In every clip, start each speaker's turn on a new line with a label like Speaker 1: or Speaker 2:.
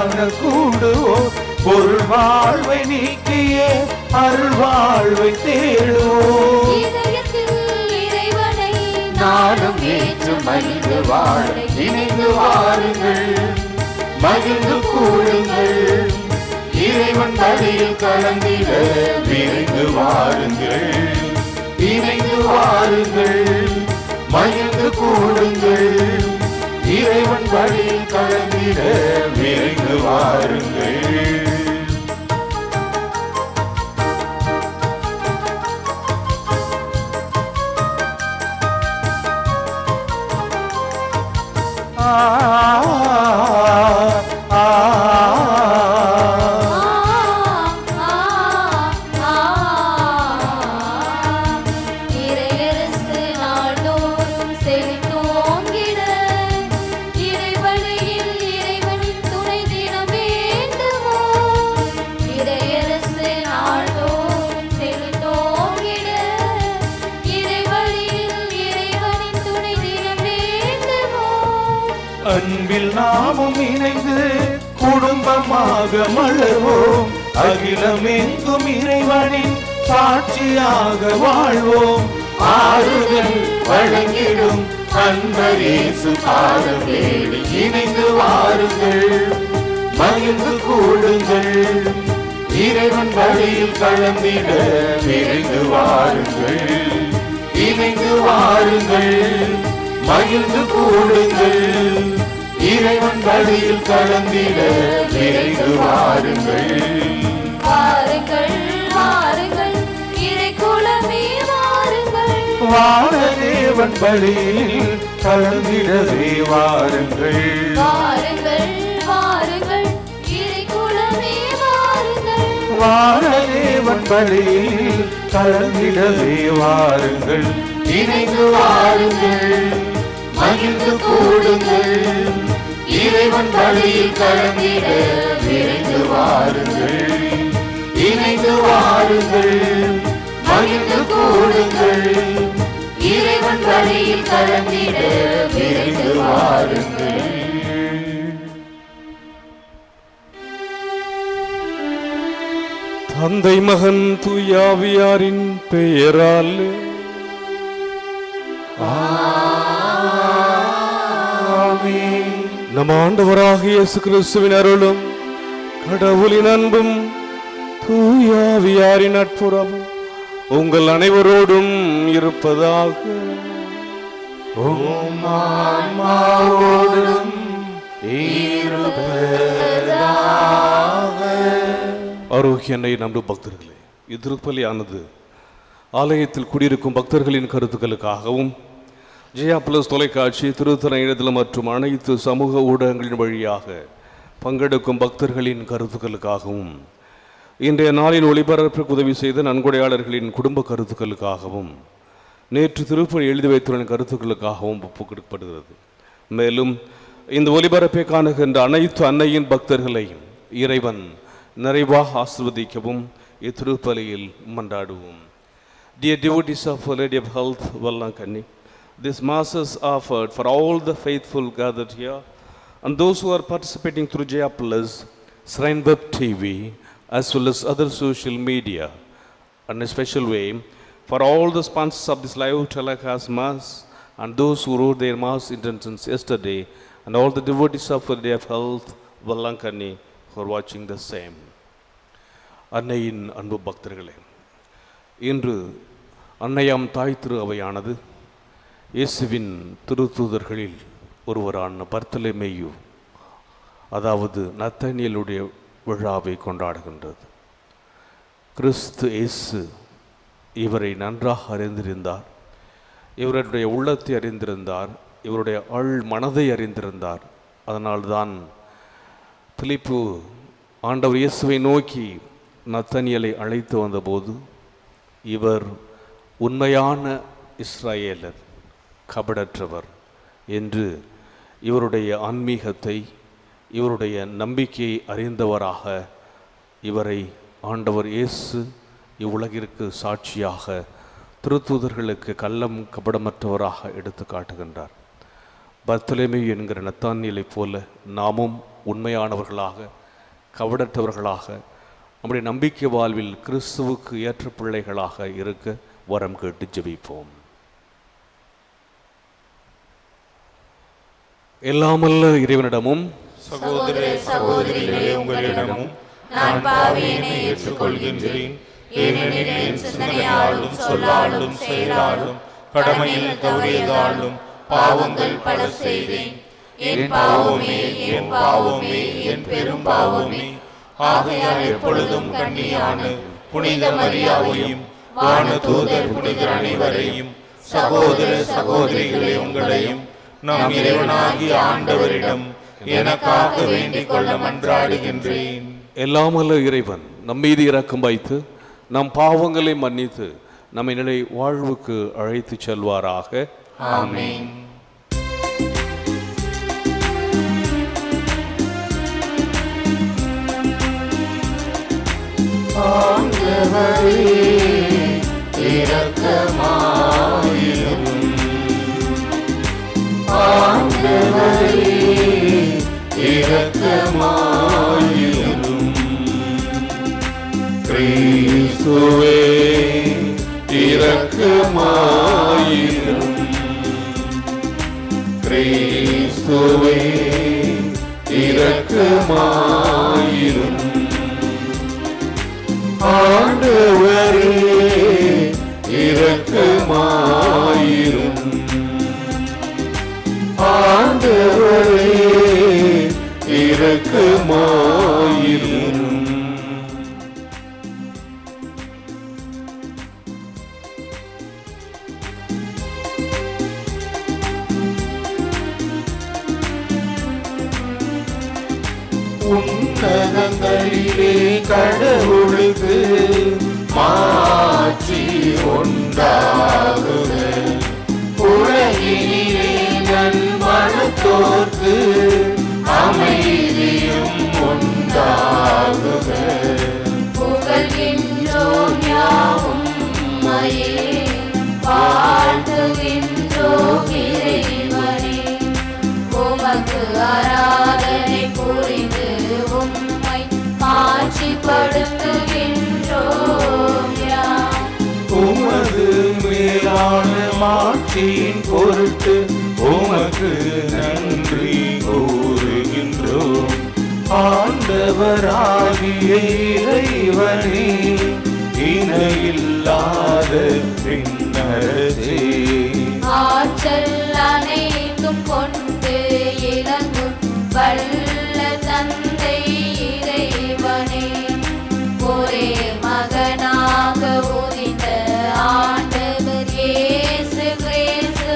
Speaker 1: காண கூடுவோம். பொருள் வாழ்வை நீக்கிய அருள் வாழ்வை தேடுவோம். நானும் ஏற்று மகிழ்ந்து வாழ இணைந்து வாருங்கள், மகிழ்ந்து கூடுங்கள். இறைவன் வழியில் கலந்திட விரைந்து வாருங்கள், இணைந்து வாருங்கள், மகிழ்ந்து கூடுங்கள். இறைவன் வழியில் கலந்திட விரைந்து வாருங்கள். அன்பில் நாமும் இணைந்து குடும்பமாக மலர்வோம். அகிலமெங்கும் இறைவனின் சாட்சியாக வாழ்வோம். ஆறுதல் வழங்கிடும் அன்பர் இயேசு பாதம் தேடி இணைந்து வாருங்கள், மகிழ்ந்து கூடுங்கள். இறைவன் வழியில் கலந்திட விரைந்து வாருங்கள், இணைந்து வாருங்கள், மகிழ்ந்து கூடுங்கள். இறைவன் வழியில் கலந்திட விரைந்து வாருங்கள்.
Speaker 2: வாருங்கள் வாருங்கள் இறைக்குலமே வாருங்கள்,
Speaker 1: வானதேவன் வழியில் கலந்திடவே வாருங்கள்.
Speaker 2: வாருங்கள் வாருங்கள் இறைக்குலமே வாருங்கள்,
Speaker 1: வானதேவன் வழியில் கலந்திடவே வாருங்கள். இணைந்து வாருங்கள், மகிழ்ந்து கூடுங்கள். இறைவன் வழியில் கலந்திட விரைந்து வாருங்கள், இணைந்து வாருங்கள், மகிழ்ந்து கூடுங்கள். இறைவன் வழியில் கலந்திட விரைந்து வாருங்கள்.
Speaker 3: தந்தை மகன் தூயாவியாரின் பெயரால் நம் ஆண்டவராகிய இயேசு கிறிஸ்துவின் அருளும் கடவுளின் அன்பும் தூயாவியாரின் நட்புறவும் உங்கள் அனைவரோடும் இருப்பதாக. ஆரோக்கியனை நம்பும் பக்தர்களே, இத்திருப்பலியானது ஆலயத்தில் குடியிருக்கும் பக்தர்களின் கருத்துக்களுக்காகவும் ஜெயா பிளஸ் தொலைக்காட்சி, திருத்தல இணையதளம் மற்றும் அனைத்து சமூக ஊடகங்களின் வழியாக பங்கெடுக்கும் பக்தர்களின் கருத்துக்களுக்காகவும், இன்றைய நாளின் ஒளிபரப்புக்கு உதவி செய்த நன்கொடையாளர்களின் குடும்ப கருத்துக்களுக்காகவும், நேற்று திருப்பலி எழுதி வைத்துள்ள கருத்துக்களுக்காகவும் ஒப்புக்கொடுக்கப்படுகிறது. மேலும் இந்த ஒளிபரப்பை காணுகின்ற அனைத்து அன்னையின் பக்தர்களையும் இறைவன் நிறைவாக ஆசீர்வதிக்கவும் இத்திருப்பலியில் மன்றாடுவோம். Dear devotees of Our Lady of Health, Vallankani, this Mass is offered for all the faithful gathered here and those who are participating through Jaya Plus, Shrine Web TV, as well as other social media. In a special way, for all the sponsors of this live telecast Mass and those who wrote their Mass intentions yesterday, and all the devotees of Our Lady of Health, Vallankani, for watching the same. அன்னையின் அன்பு பக்தர்களே, இன்று அன்னையாம் தாய் திரு அவையானது இயேசுவின் திருத்தூதர்களில் ஒருவரான பர்த்தலமேயு, அதாவது நத்தனியலுடைய விழாவை கொண்டாடுகின்றது. கிறிஸ்து இயேசு இவரை நன்றாக அறிந்திருந்தார், இவருடைய உள்ளத்தை அறிந்திருந்தார், இவருடைய மனதை அறிந்திருந்தார். அதனால்தான் பிலிப்பு ஆண்டவர் இயேசுவை நோக்கி நத்தனியலை அழைத்து வந்தபோது, இவர் உண்மையான இஸ்ராயேலர், கபடற்றவர் என்று இவருடைய ஆன்மீகத்தை, இவருடைய நம்பிக்கையை அறிந்தவராக இவரை ஆண்டவர் இயேசு இவ்வுலகிற்கு சாட்சியாக திருத்தூதர்களுக்கு கள்ளம் கபடமற்றவராக எடுத்து காட்டுகின்றார். பர்த்தலமேயு என்கிற நத்தானியலைப் போல நாமும் உண்மையானவர்களாக, கவடற்றவர்களாக, நம்முடைய நம்பிக்கை வாழ்வில் கிறிஸ்துவுக்கு ஏற்ற பிள்ளைகளாக இருக்க வரம் கேட்டு ஜெபிப்போம். எல்லாமல்ல இறைவனிடமும்
Speaker 1: சகோதர சகோதரிகளே, உங்களிடமும் நான் பாவியினை ஏற்றுக்கொள்கின்றேன். ஏனெனில் என் சிந்தனையாலும் சொல்லாலும் செயலாலும் கடமையில் தவறியதாலும் பாவங்கள் பல செய்தேன். என் பாவமே, என் பாவமே, என் பெரும் பாவமே. ஆகையால் எப்பொழுதும் கன்னியான புனித மரியாவையும் வான தூதர் புனிதர் அனைவரையும், சகோதர சகோதரிகளே உங்களையும் நாம் இறைவனாகிய ஆண்டவரிடம் எனக்காக வேண்டிக் கொள்ள மன்றாடுகின்றேன்.
Speaker 3: எல்லாமல்ல இறைவன் நம்மீது இரக்கம் வைத்து நம் பாவங்களை மன்னித்து நம்மை நிலை வாழ்வுக்கு அழைத்து செல்வாராக.
Speaker 1: ஆமென். ஆண்டவரே இரக்கமாயிரும். ஆண்டவரே இரக்கமாயிரும். கிறிஸ்துவே இரக்கமாயிரும். கிறிஸ்துவே இரக்கமாயிரும். ஆண்டவரே இரக்கமாயிரும். ஆண்டவரே இரக்கமாயிரும். உன்னதங்களிலே கடவுளுக்கு மாட்சி உண்டாகுக. உலகினிலே நன்மனத்தோர்க்கு அமைதியும் உண்டாகுக.
Speaker 2: புகழ்கின்றோம் யாவும் உம்மையே, வாழ்த்துகின்றோம் இறைவனே. உமக்கு ஆராதனை புரிந்து உம்மை மாட்சிப்படுத்துகின்றோம் யாம்.
Speaker 1: உமது மேலான மாட்சியின் பொருட்டு உமக்கு நன்றி கூறுகின்றோம். ஆண்டவராகிய இறைவனே, இணையில்லாத பின்னரசே,
Speaker 2: ஆற்றல் அனைத்தும் கொண்டு இலங்கும் வல்ல தந்தை இறைவனே, ஒரே மகனாக உதித்த ஆண்டவர் இயேசு கிறிஸ்து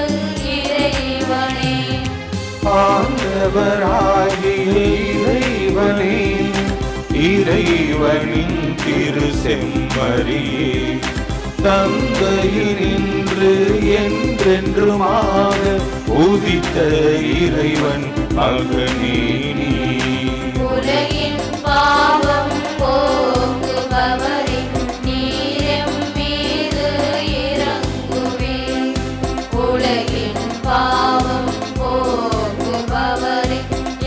Speaker 2: இறைவனே.
Speaker 1: ஆண்டவராகிய இறைவனே, இறைவனின் திரு செம்மறியே, தந்தையினின்று என்றென்றுமாக உதித்த இறைவன் மகனே நீ.
Speaker 2: உலகின் பாவம் போக்குபவரே, நீர் எம் மீது இரங்குவீர். உலகின் பாவம் போக்குபவரே,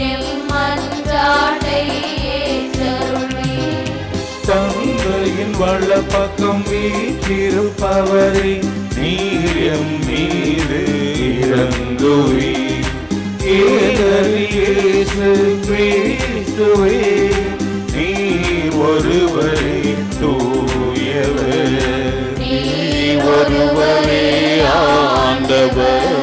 Speaker 2: எம் மன்றாட்டை ஏற்றருள்வீர்.
Speaker 1: தந்தையின் வலப்பக்கம் வீற்றிருப்பவரே, நீர் எம் மீது இரங்குவீர். இயேசு கிறிஸ்துவே, நீர் ஒருவரே தூயவர்.
Speaker 2: நீர் ஒருவரே ஆண்டவர்,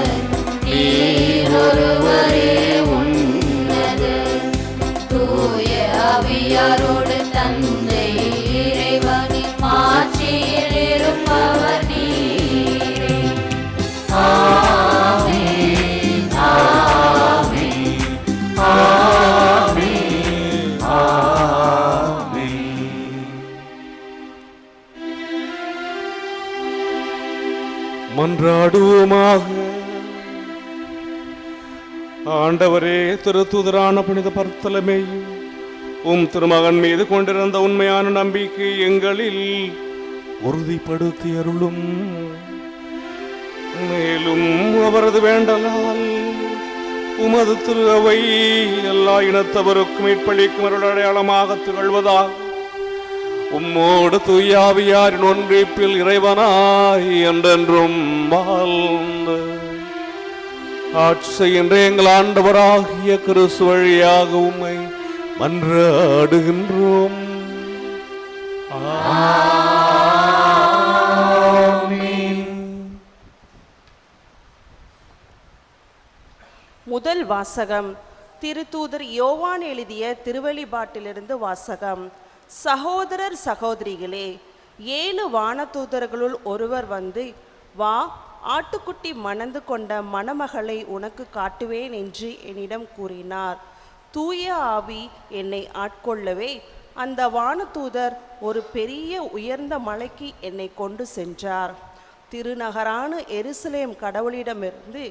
Speaker 2: நீர் ஒருவரே உன்னதர். தூய ஆவியாரோடு தந்தை இறைவனின் மாட்சியில் இருப்பவர் நீரே. ஆமென், ஆமென்,
Speaker 1: ஆமென், ஆமென்.
Speaker 3: மன்றாடுவோமாக. ஆண்டவரே, திருத்தூதரான புனித பர்த்தலமேயு உம் திருமகன் மீது கொண்டிருந்த உண்மையான நம்பிக்கை எங்களில் உறுதிப்படுத்தி அருளும். மேலும் அவரது வேண்டலால் உமது திரு அவை எல்லா இனத்தவருக்கும் மீட்பளிக்கும் அருள் அடையாளமாக திகழ்வதாக உம்மோடு தூயாவியாரின் ஒன்றிப்பில் இறைவனாய் என்றென்றும் வாழ்ந்து ஆட்சி செய்கின்ற எங்கள் ஆண்டவராகிய கிறிஸ்து வழியாக உம்மை மன்றாடுகின்றோம்.
Speaker 4: முதல் வாசகம் திருத்தூதர் யோவான் எழுதிய திருவெளிப்பாட்டிலிருந்து வாசகம். சகோதரர் சகோதரிகளே, 7 வானதூதர்களுள் ஒருவர் வந்து, வா, ஆட்டுக்குட்டி மணந்து கொண்ட மணமகளை உனக்கு காட்டுவேன் என்று என்னிடம் கூறினார். தூய ஆவி என்னை ஆட்கொள்ளவே அந்த வானதூதர் ஒரு பெரிய உயர்ந்த மலைக்கு என்னை கொண்டு சென்றார். திருநகரான எருசலேம் கடவுளிடமிருந்து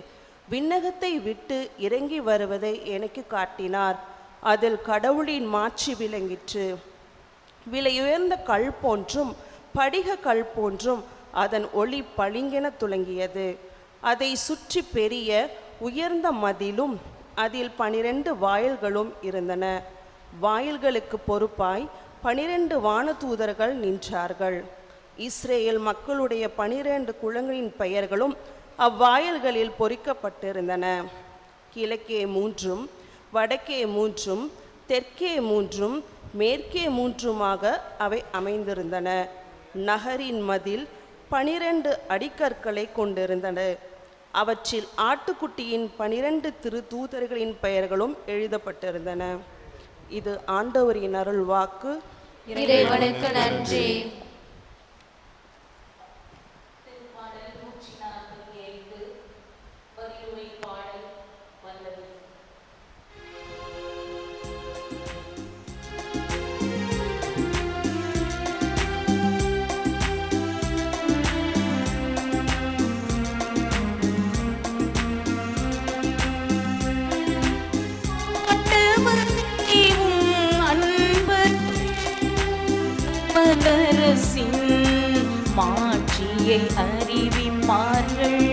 Speaker 4: விண்ணகத்தை விட்டு இறங்கி வருவதை எனக்கு காட்டினார். அதில் கடவுளின் மாட்சி விளங்கிற்று. விலையுயர்ந்த கல் போன்றும் படிக கல் போன்றும் அதன் ஒளி பளிங்கென துலங்கியது. அதை சுற்றி பெரிய உயர்ந்த மதிலும் அதில் 12 வாயில்களும் இருந்தன. வாயில்களுக்கு பொறுப்பாய் 12 வானதூதர்கள் நின்றார்கள். இஸ்ரேல் மக்களுடைய 12 குலங்களின் பெயர்களும் அவ்வாயில்களில் பொறிக்கப்பட்டிருந்தன. கிழக்கே 3, வடக்கே 3, தெற்கே 3, மேற்கே 3மாக அவை அமைந்திருந்தன. நகரின் மதில் 12 அடிக்கற்களை கொண்டிருந்தன. அவற்றில் ஆட்டுக்குட்டியின் 12 திருத்தூதர்களின் பெயர்களும் எழுதப்பட்டிருந்தன. இது ஆண்டவரின் அருள் வாக்கு.
Speaker 2: இறைவனுக்கு நன்றி. மாட்சியை அறிவிப்பார்கள்.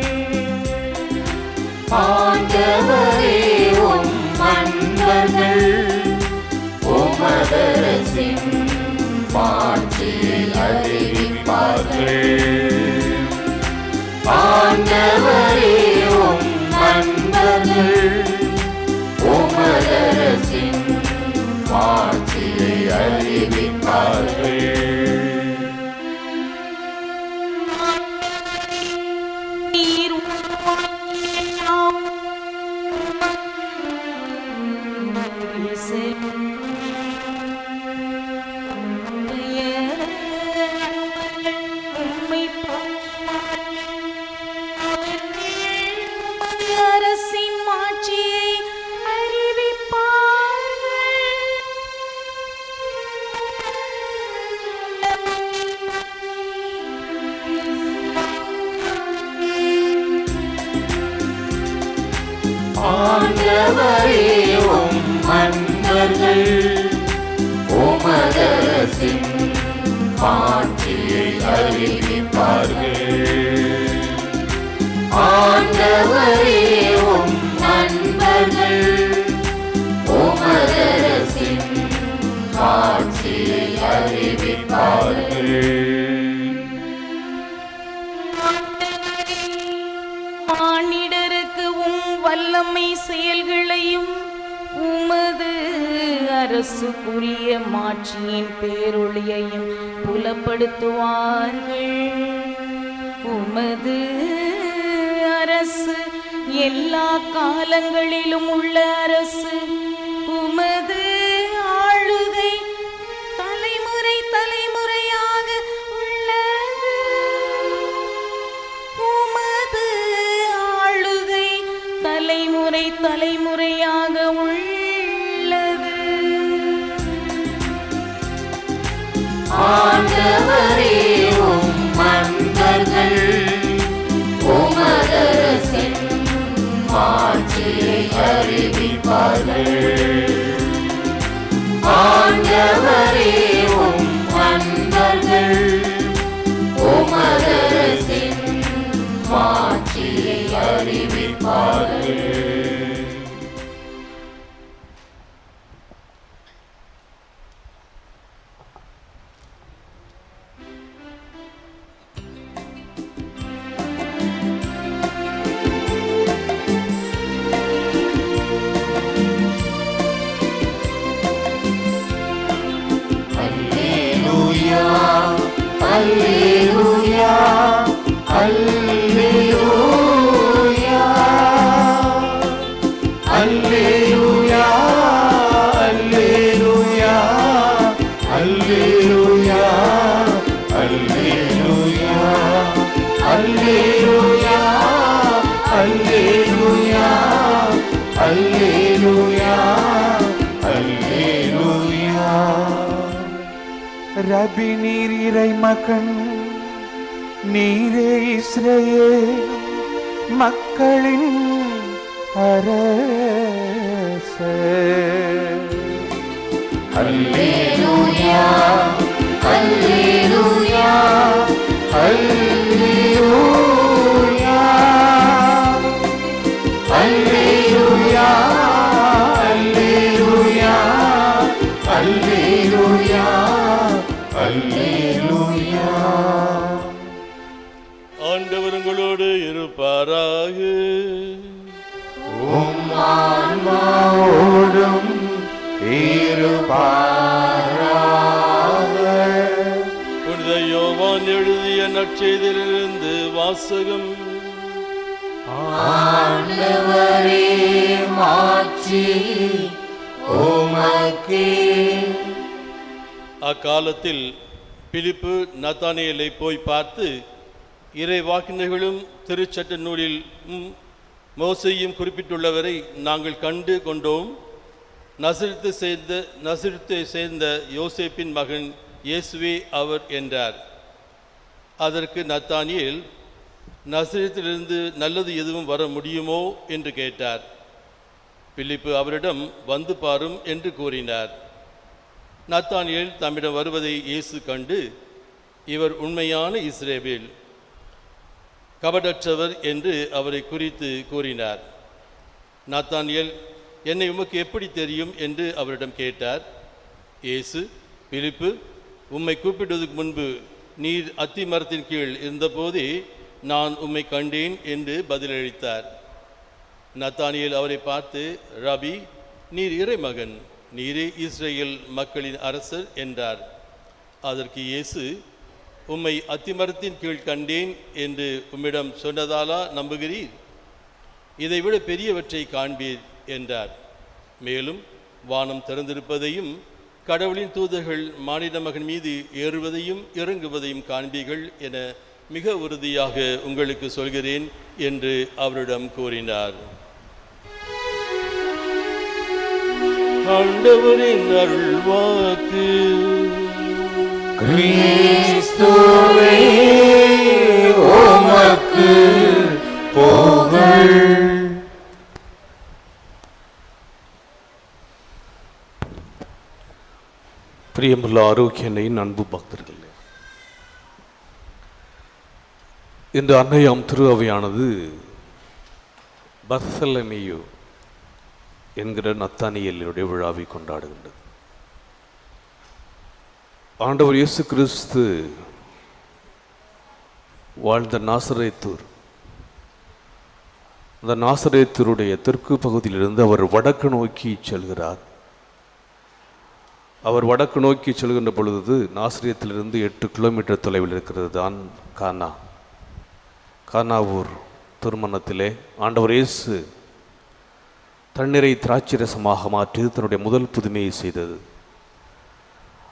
Speaker 2: ஆண்டவரே, உம் அன்பர்கள் உமதரசின் மாட்சியை அறிவிப்பார்கள். ஆண்டவரே, உம் அன்பர்கள் உமதரசின் மாட்சியை அறிவிப்பார்கள். ஆண்டவரே, உம் அன்பர்கள் உமதரசின் மாட்சியை அறிவிப்பார்கள். ஆண்டவரே, உம் அன்பர்கள் உமதரசின் மாட்சியை அறிவிப்பார்கள். மானிடருக்கு வல்லமை செயல்களையும் உமது அரசுக்குரிய மாட்சியின் பேரொளியையும் புலப்படுத்துவார்கள். உமது அரசு எல்லா காலங்களிலும் உள்ள அரசு. உமது ஆளுகை தலைமுறை தலைமுறையாக உள்ளது. உமது ஆளுகை தலைமுறை தலைமுறையாக உள்ளது. ஆண்டவரே, உம் அன்பர்கள் உமதரசின் மாட்சியை அறிவிப்பார்கள். ஆண்டவரே, உம் அன்பர்கள் உமதரசின் மாட்சியை அறிவிப்பார்கள். அல்லேலூயா அல்லேலூயா
Speaker 1: அல்லேலூயா அல்லேலூயா அல்லேலூயா அல்லேலூயா அல்லேலூயா அல்லேலூயா அல்லேலூயா அல்லேலூயா. ரபி நீர் இறை மகன், நீரே இஸ்ரவேல் மக்களின் அரசர்.
Speaker 2: அல்லேலூயா அல்லேலூயா
Speaker 1: அல்லேலூயா அல்லேலூயா அல்லேலூயா அல்லேலூயா அல்லேலூயா.
Speaker 5: ஆண்டவர் உங்களோடு இருப்பாராக.
Speaker 1: ஆன்மாவோடும் இருப்பாராக.
Speaker 5: புனித யோவான் எழுதிய நற்செய்தியிலிருந்து வாசகம்.
Speaker 2: ஆண்டவரே மாட்சி உமக்கே.
Speaker 5: அக்காலத்தில் பிலிப்பு நத்தானியேலை போய் பார்த்து, இறை வாக்கினர்களும் திருச்சட்ட நூலில் மோசையும் குறிப்பிட்டுள்ளவரை நாங்கள் கண்டு கொண்டோம். நசரத்தை சேர்ந்த யோசேப்பின் மகன் இயேசுவே அவர் என்றார். அதற்கு நத்தானியேல், நசரத்திலிருந்து நல்லது எதுவும் வர முடியுமோ என்று கேட்டார். பிலிப்பு அவரிடம் வந்து பாரும் என்று கூறினார். நத்தானியேல் தம்மிடம் வருவதை இயேசு கண்டு, இவர் உண்மையான இஸ்ரவேல், கபடற்றவர் என்று அவரை குறித்து கூறினார். நத்தானியேல், என்னை உமக்கு எப்படி தெரியும் என்று அவரிடம் கேட்டார். இயேசு, பிலிப்பு, உம்மை கூப்பிடுவதற்கு முன்பு நீர் அத்தி மரத்தின் கீழ் இருந்தபோதே நான் உம்மை கண்டேன் என்று பதிலளித்தார். நத்தானியேல் அவரை பார்த்து, ரபி, நீர் இறைமகன், நீரே இஸ்ரேல் மக்களின் அரசர் என்றார். அதற்கு இயேசு, உம்மை அத்திமரத்தின் கீழ் கண்டேன் என்று உம்மிடம் சொன்னதாலா நம்புகிறீர்? இதைவிட பெரியவற்றை காண்பீர் என்றார். மேலும் வானம் திறந்திருப்பதையும் கடவுளின் தூதர்கள் மானிட மகன் மீது ஏறுவதையும் இறங்குவதையும் காண்பீர்கள் என மிக உறுதியாக உங்களுக்கு சொல்கிறேன் என்று அவரிடம் கூறினார். ஆண்டவரின் அருள்வாக்கு.
Speaker 1: கிறிஸ்துவே உமக்கு புகழ்.
Speaker 3: பிரியமுள்ள ஆரோக்கியனின் அன்பு பக்தர்களே, இன்று அன்னையாம் திரு அவையானது பர்சலமேயு என்கிற நத்தானியேலுடைய விழாவை கொண்டாடுகின்றது. ஆண்டவர் இயேசு கிறிஸ்து வாழ்ந்த நாசரேத்தூர், அந்த நாசரேத்தூருடைய தெற்கு பகுதியிலிருந்து அவர் வடக்கு நோக்கி செல்கிறார். அவர் வடக்கு நோக்கி செல்கின்ற பொழுது நாசரேத்திலிருந்து 8 கிலோமீட்டர் தொலைவில் இருக்கிறது தான் கானாவூர் திருமணத்திலே ஆண்டவர் இயேசு தண்ணீரை திராட்சரசமாக மாற்றி தன்னுடைய முதல் புதுமையை செய்தது.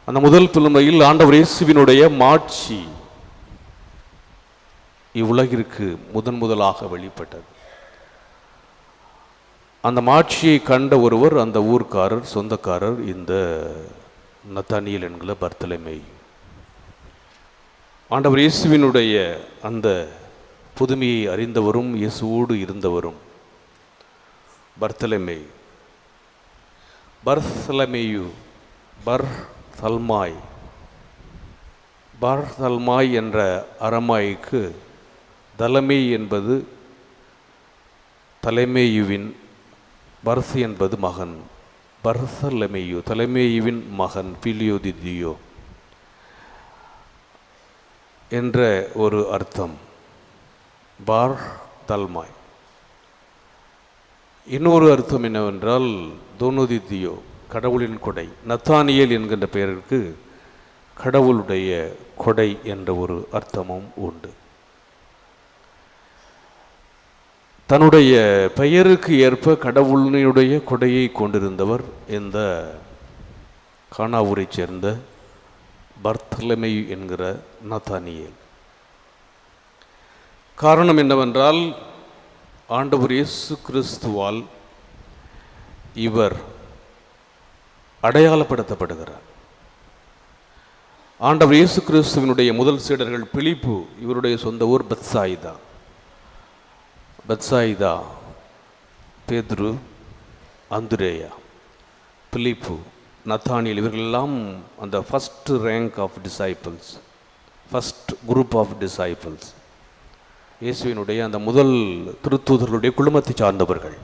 Speaker 3: அந்த முதல் புதுமையில் ஆண்டவர் இயேசுவினுடைய மாட்சி இவ்வுலகிற்கு முதலாக வெளிப்பட்டது. அந்த மாட்சியை கண்ட ஒருவர், அந்த ஊர்க்காரர், சொந்தக்காரர் இந்த நத்தானியேல் என்கிற பர்த்தலமேயு. ஆண்டவர் இயேசுவினுடைய அந்த புதுமையை அறிந்தவரும் இயேசுவோடு இருந்தவரும் பர்த்தலமேயு. பர்தல்மாய் என்ற அரமாய்க்கு தலமே என்பது தலைமேயுவின், பர்ஸ் என்பது மகன். பர்சலமேயு தலைமேயுவின் மகன் பிலியோதிதியோ என்ற ஒரு அர்த்தம். பர்தல்மாய் இன்னொரு அர்த்தம் என்னவென்றால் தோனோதிதியோ, கடவுளின் கொடை. நத்தானியேல் என்கின்ற பெயருக்கு கடவுளுடைய கொடை என்ற ஒரு அர்த்தமும் உண்டு. தன்னுடைய பெயருக்கு ஏற்ப கடவுளினுடைய கொடையை கொண்டிருந்தவர் இந்த கானாவூரைச் சேர்ந்த பர்த்தலமை என்கிற நத்தானியேல். காரணம் என்னவென்றால், ஆண்டவர் இயேசு கிறிஸ்துவால் இவர் அடையாளப்படுத்தப்படுகிறார். ஆண்டவர் இயேசு கிறிஸ்துவினுடைய முதல் சீடர்கள் பிலிப்பு, இவருடைய சொந்த ஊர் பெத்சாயிதா. பெத்சாயிதா, பேதுரு, அந்திரேயா, பிலிப்பு, நத்தானியேல், இவர்களெல்லாம் அந்த first rank of disciples, first group of disciples, இயேசுவினுடைய அந்த முதல் திருத்தூதர்களுடைய குழுமத்தை சார்ந்தவர்கள்.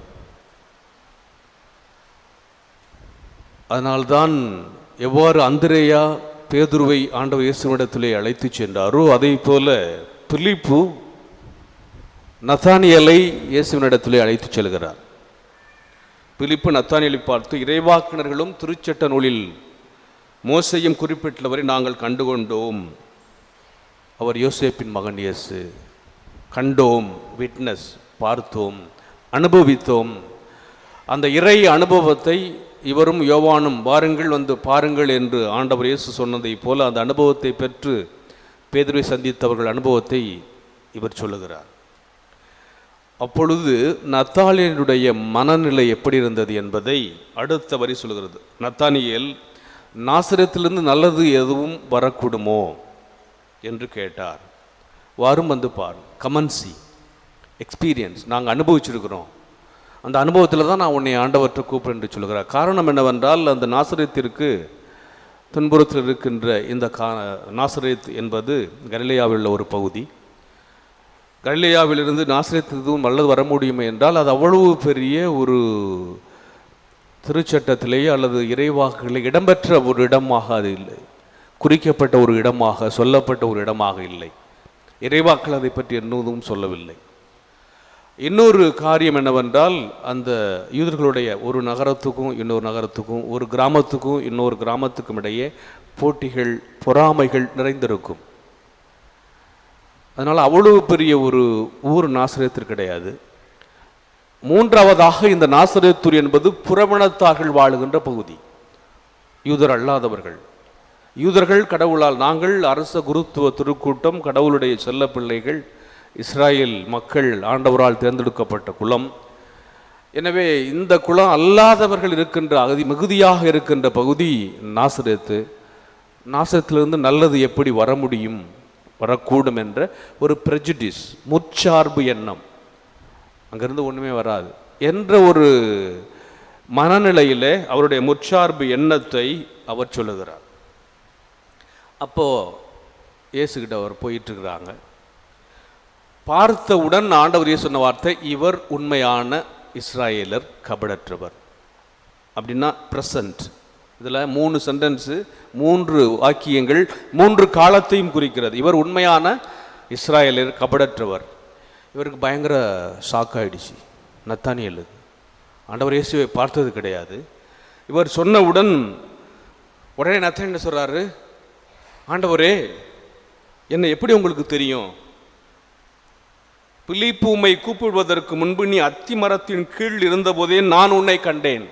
Speaker 3: அதனால்தான் எவ்வாறு அந்திரேயா பேதுருவை ஆண்டவர் இயேசுவினிடத்திலே அழைத்து சென்றாரோ, அதே போல பிலிப்பு நத்தானியேலை இயேசுவினிடத்திலே அழைத்து செல்கிறார். பிலிப்பு நத்தானியேலை பார்த்து, இறைவாக்கினர்களும் திருச்சட்ட நூலில் மோசேயும் குறிப்பிட்டவரை நாங்கள் கண்டுகொண்டோம். அவர் யோசேப்பின் மகன் இயேசு. கண்டோம், விட்னஸ், பார்த்தோம், அனுபவித்தோம். அந்த இறை அனுபவத்தை இவரும் யோவானும் வாருங்கள் வந்து பாருங்கள் என்று ஆண்டவர் இயேசு சொன்னதை போல அந்த அனுபவத்தை பெற்று பேதுருவை சந்தித்தவர்கள் அனுபவத்தை இவர் சொல்லுகிறார். அப்பொழுது நத்தானியேலுடைய மனநிலை எப்படி இருந்தது என்பதை அடுத்த வரி சொல்கிறது. நத்தானியேல், நாசரேத்திலிருந்து நல்லது எதுவும் வரக்கூடுமோ என்று கேட்டார். வாரும் வந்து பார், கமன்சி, எக்ஸ்பீரியன்ஸ், நாங்கள் அனுபவிச்சிருக்கிறோம், அந்த அனுபவத்தில் தான் நான் உன்னை ஆண்டவற்றை கூப்பிடு என்று சொல்கிறார். காரணம் என்னவென்றால், அந்த நாசரேத்திற்கு துன்புறத்தில் இருக்கின்ற இந்த நாசரேத் என்பது கலிலேயாவில் உள்ள ஒரு பகுதி. கலிலேயாவிலிருந்து நாசரேத்துக்கு நல்லது வர முடியுமே என்றால் அது அவ்வளவு பெரிய ஒரு திருச்சட்டத்திலேயே அல்லது இறைவாக்குகளை இடம்பெற்ற ஒரு இடமாக அது இல்லை, குறிக்கப்பட்ட ஒரு இடமாக, சொல்லப்பட்ட ஒரு இடமாக இல்லை. இறைவாக்கள் அதை பற்றி என்னதும் சொல்லவில்லை. இன்னொரு காரியம் என்னவென்றால், அந்த யூதர்களுடைய ஒரு நகரத்துக்கும் இன்னொரு நகரத்துக்கும், ஒரு கிராமத்துக்கும் இன்னொரு கிராமத்துக்கும் இடையே போட்டிகள், பொறாமைகள் நிறைந்திருக்கும். அதனால் அவ்வளவு பெரிய ஒரு ஊர் நாசரேத்து கிடையாது. மூன்றாவதாக, இந்த நாசரேத்தூர் என்பது புறவணத்தார்கள் வாழுகின்ற பகுதி, யூதர் அல்லாதவர்கள். யூதர்கள் கடவுளால், நாங்கள் அரச குருத்துவ திருக்கூட்டம், கடவுளுடைய செல்ல பிள்ளைகள், இஸ்ராயேல் மக்கள் ஆண்டவரால் தேர்ந்தெடுக்கப்பட்ட குலம். எனவே இந்த குலம் அல்லாதவர்கள் இருக்கின்ற மிகுதியாக இருக்கின்ற பகுதி நாசரேத்து. நாசரேத்திலிருந்து நல்லது எப்படி வர முடியும், வரக்கூடும் என்ற ஒரு ப்ரெஜுடிஸ், முற்சார்பு எண்ணம், அங்கிருந்து ஒன்றுமே வராது என்ற ஒரு மனநிலையிலே அவருடைய முற்சார்பு எண்ணத்தை அவர் சொல்லுகிறார். அப்போது இயேசுகிட்ட அவர் போயிட்டுருக்கிறாங்க. பார்த்தவுடன் ஆண்டவர் இயேசு சொன்ன வார்த்தை, இவர் உண்மையான இஸ்ராயேலர், கபடற்றவர். அப்படின்னா ப்ரெசன்ட். இதில் 3 சென்டென்ஸு, 3 வாக்கியங்கள் 3 காலத்தையும் குறிக்கிறது. இவர் உண்மையான இஸ்ராயேலர், கபடற்றவர். இவருக்கு பயங்கர ஷாக் ஆகிடுச்சு நத்தானியேலுக்கு. ஆண்டவர் இயேசுவை பார்த்தது கிடையாது. இவர் சொன்னவுடன் உடனே நத்தானியேல் என்ன சொல்கிறாரு, ஆண்டவரே என்னை எப்படி உங்களுக்கு தெரியும்? பிலிப்பு உம்மை கூப்பிடுவதற்கு முன்பு நீ அத்தி மரத்தின் கீழ் இருந்தபோதே நான் உன்னை கண்டேன்.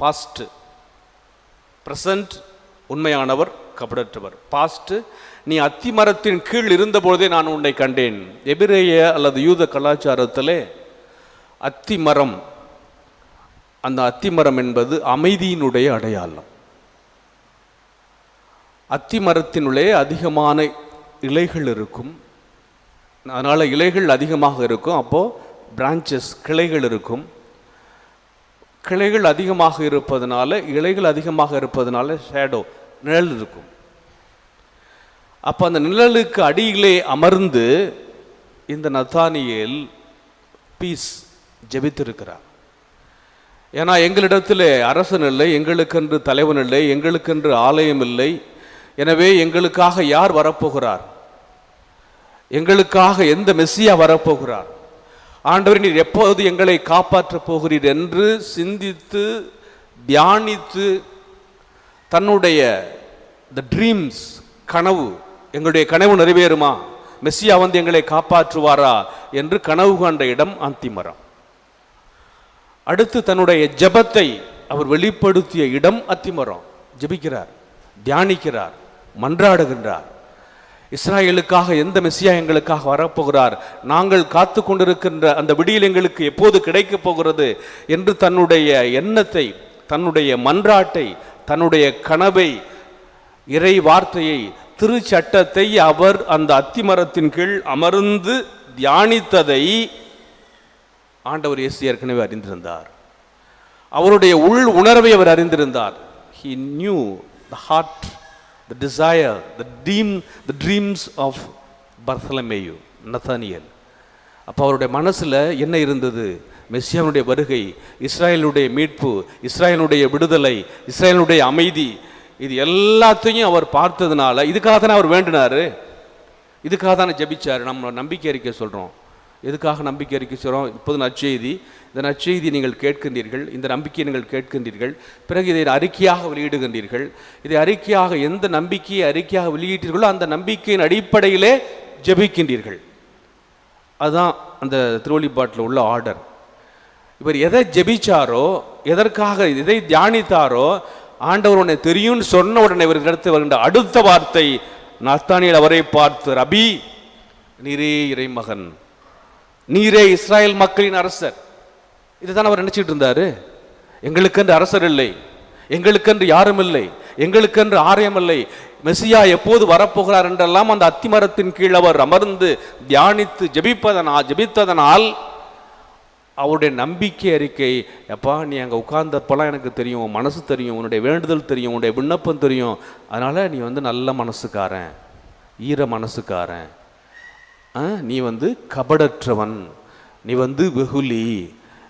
Speaker 3: பாஸ்ட், பிரசன்ட், உண்மையானவர், கபடற்றவர். பாஸ்ட், நீ அத்தி மரத்தின் கீழ் இருந்தபோதே நான் உன்னை கண்டேன். எபிரேய அல்லது யூத கலாச்சாரத்திலே அத்தி மரம், அந்த அத்தி மரம் என்பது அமைதியினுடைய அடையாளம். அத்தி மரத்தினுள்ளே அதிகமான இலைகள் இருக்கும், அதனால் இலைகள் அதிகமாக இருக்கும். அப்போது பிரான்ச்சஸ், கிளைகள் இருக்கும். கிளைகள் அதிகமாக இருப்பதனால, இலைகள் அதிகமாக இருப்பதனால ஷேடோ, நிழல் இருக்கும். அப்போ அந்த நிழலுக்கு அடியிலே அமர்ந்து இந்த நத்தானியேல் பீஸ் ஜெபித்திருக்கிறார். ஏன்னா எங்களிடத்தில் அரசன் இல்லை, எங்களுக்கென்று தலைவன் இல்லை, எங்களுக்கென்று ஆலயம் இல்லை. எனவே எங்களுக்காக யார் வரப்போகிறார், எங்களுக்காக எந்த மெஸ்ஸியா வரப்போகிறார், ஆண்டவர் நீர் எப்போது எங்களை காப்பாற்றப் போகிறீர் என்று சிந்தித்து தியானித்து தன்னுடைய த ட்ரீம்ஸ், கனவு, எங்களுடைய கனவு நிறைவேறுமா, மெஸ்ஸியா வந்து எங்களை காப்பாற்றுவாரா என்று கனவு கண்ட இடம் அத்திமரம். அடுத்து தன்னுடைய ஜெபத்தை அவர் வெளிப்படுத்திய இடம் அத்திமரம். ஜெபிக்கிறார், தியானிக்கிறார், மன்றாடுகின்றார். இஸ்ராயலுக்காக எந்த மெஸ்ஸியா எங்களுக்காக வரப்போகிறார், நாங்கள் காத்து கொண்டிருக்கின்ற அந்த விடியல் எங்களுக்கு எப்போது கிடைக்கப் போகிறது என்று தன்னுடைய எண்ணத்தை, தன்னுடைய மன்றாட்டை, தன்னுடைய கனவை, இறை வார்த்தையை, திருச்சட்டத்தை அவர் அந்த அத்திமரத்தின் கீழ் அமர்ந்து தியானித்ததை ஆண்டவர் இயேசு ஏற்கனவே அறிந்திருந்தார். அவருடைய உள் உணர்வை அவர் அறிந்திருந்தார். He knew the heart, the desire, the dreams of Bartholomew, Nathaniel. அப்போ அவருடைய மனசில் என்ன இருந்தது? மெஸ்ஸியாவுடைய வருகை, இஸ்ராயலுடைய மீட்பு, இஸ்ராயலுடைய விடுதலை, இஸ்ராயலுடைய அமைதி, இது எல்லாத்தையும் அவர் பார்த்ததுனால இதுக்காக தானே அவர் வேண்டினார், இதுக்காக தானே ஜெபிச்சார். நம்ம நம்பிக்கை அறிக்கை சொல்கிறோம். எதுக்காக நம்பிக்கை அறிக்கை சொல்கிறோம்? இப்போது நற்செய்தி, இந்த நற்செய்தி நீங்கள் கேட்கின்றீர்கள், இந்த நம்பிக்கையை நீங்கள் கேட்கின்றீர்கள், பிறகு இதை அறிக்கையாக வெளியிடுகின்றீர்கள். இதை அறிக்கையாக, எந்த நம்பிக்கையை அறிக்கையாக வெளியிட்டீர்களோ அந்த நம்பிக்கையின் அடிப்படையிலே ஜெபிக்கின்றீர்கள். அதுதான் அந்த திருவழிபாட்டில் உள்ள ஆர்டர். இவர் எதை ஜெபிச்சாரோ, எதற்காக இதை தியானித்தாரோ, ஆண்டவர் உன்னை தெரியும்னு சொன்ன உடனே இவர் இடத்து வருகின்ற அடுத்த வார்த்தை, நத்தானியேல் அவரை பார்த்து, ரபி, நீரே இறைமகன், நீரே இஸ்ராயல் மக்களின் அரசர். இதுதான் அவர் நினைச்சிட்டு இருந்தாரு. எங்களுக்கென்று அரசர் இல்லை, எங்களுக்கென்று யாரும் இல்லை, எங்களுக்கென்று ஆலயம் இல்லை, மெஸ்ஸியா எப்போது வரப்போகிறார் என்றெல்லாம் அந்த அத்திமரத்தின் கீழ் அவர் அமர்ந்து தியானித்து ஜெபித்ததனால் அவருடைய நம்பிக்கை அறிக்கை, எப்பா நீ அங்கே உட்கார்ந்தப்பெல்லாம் எனக்கு தெரியும், உன் மனசு தெரியும், உன்னுடைய வேண்டுதல் தெரியும், உன்னுடைய விண்ணப்பம் தெரியும், அதனால் நீ வந்து நல்ல மனசுக்காரன், ஈர மனசுக்காரன், நீ வந்து கபடற்றவன், நீ வந்து வெகுலி,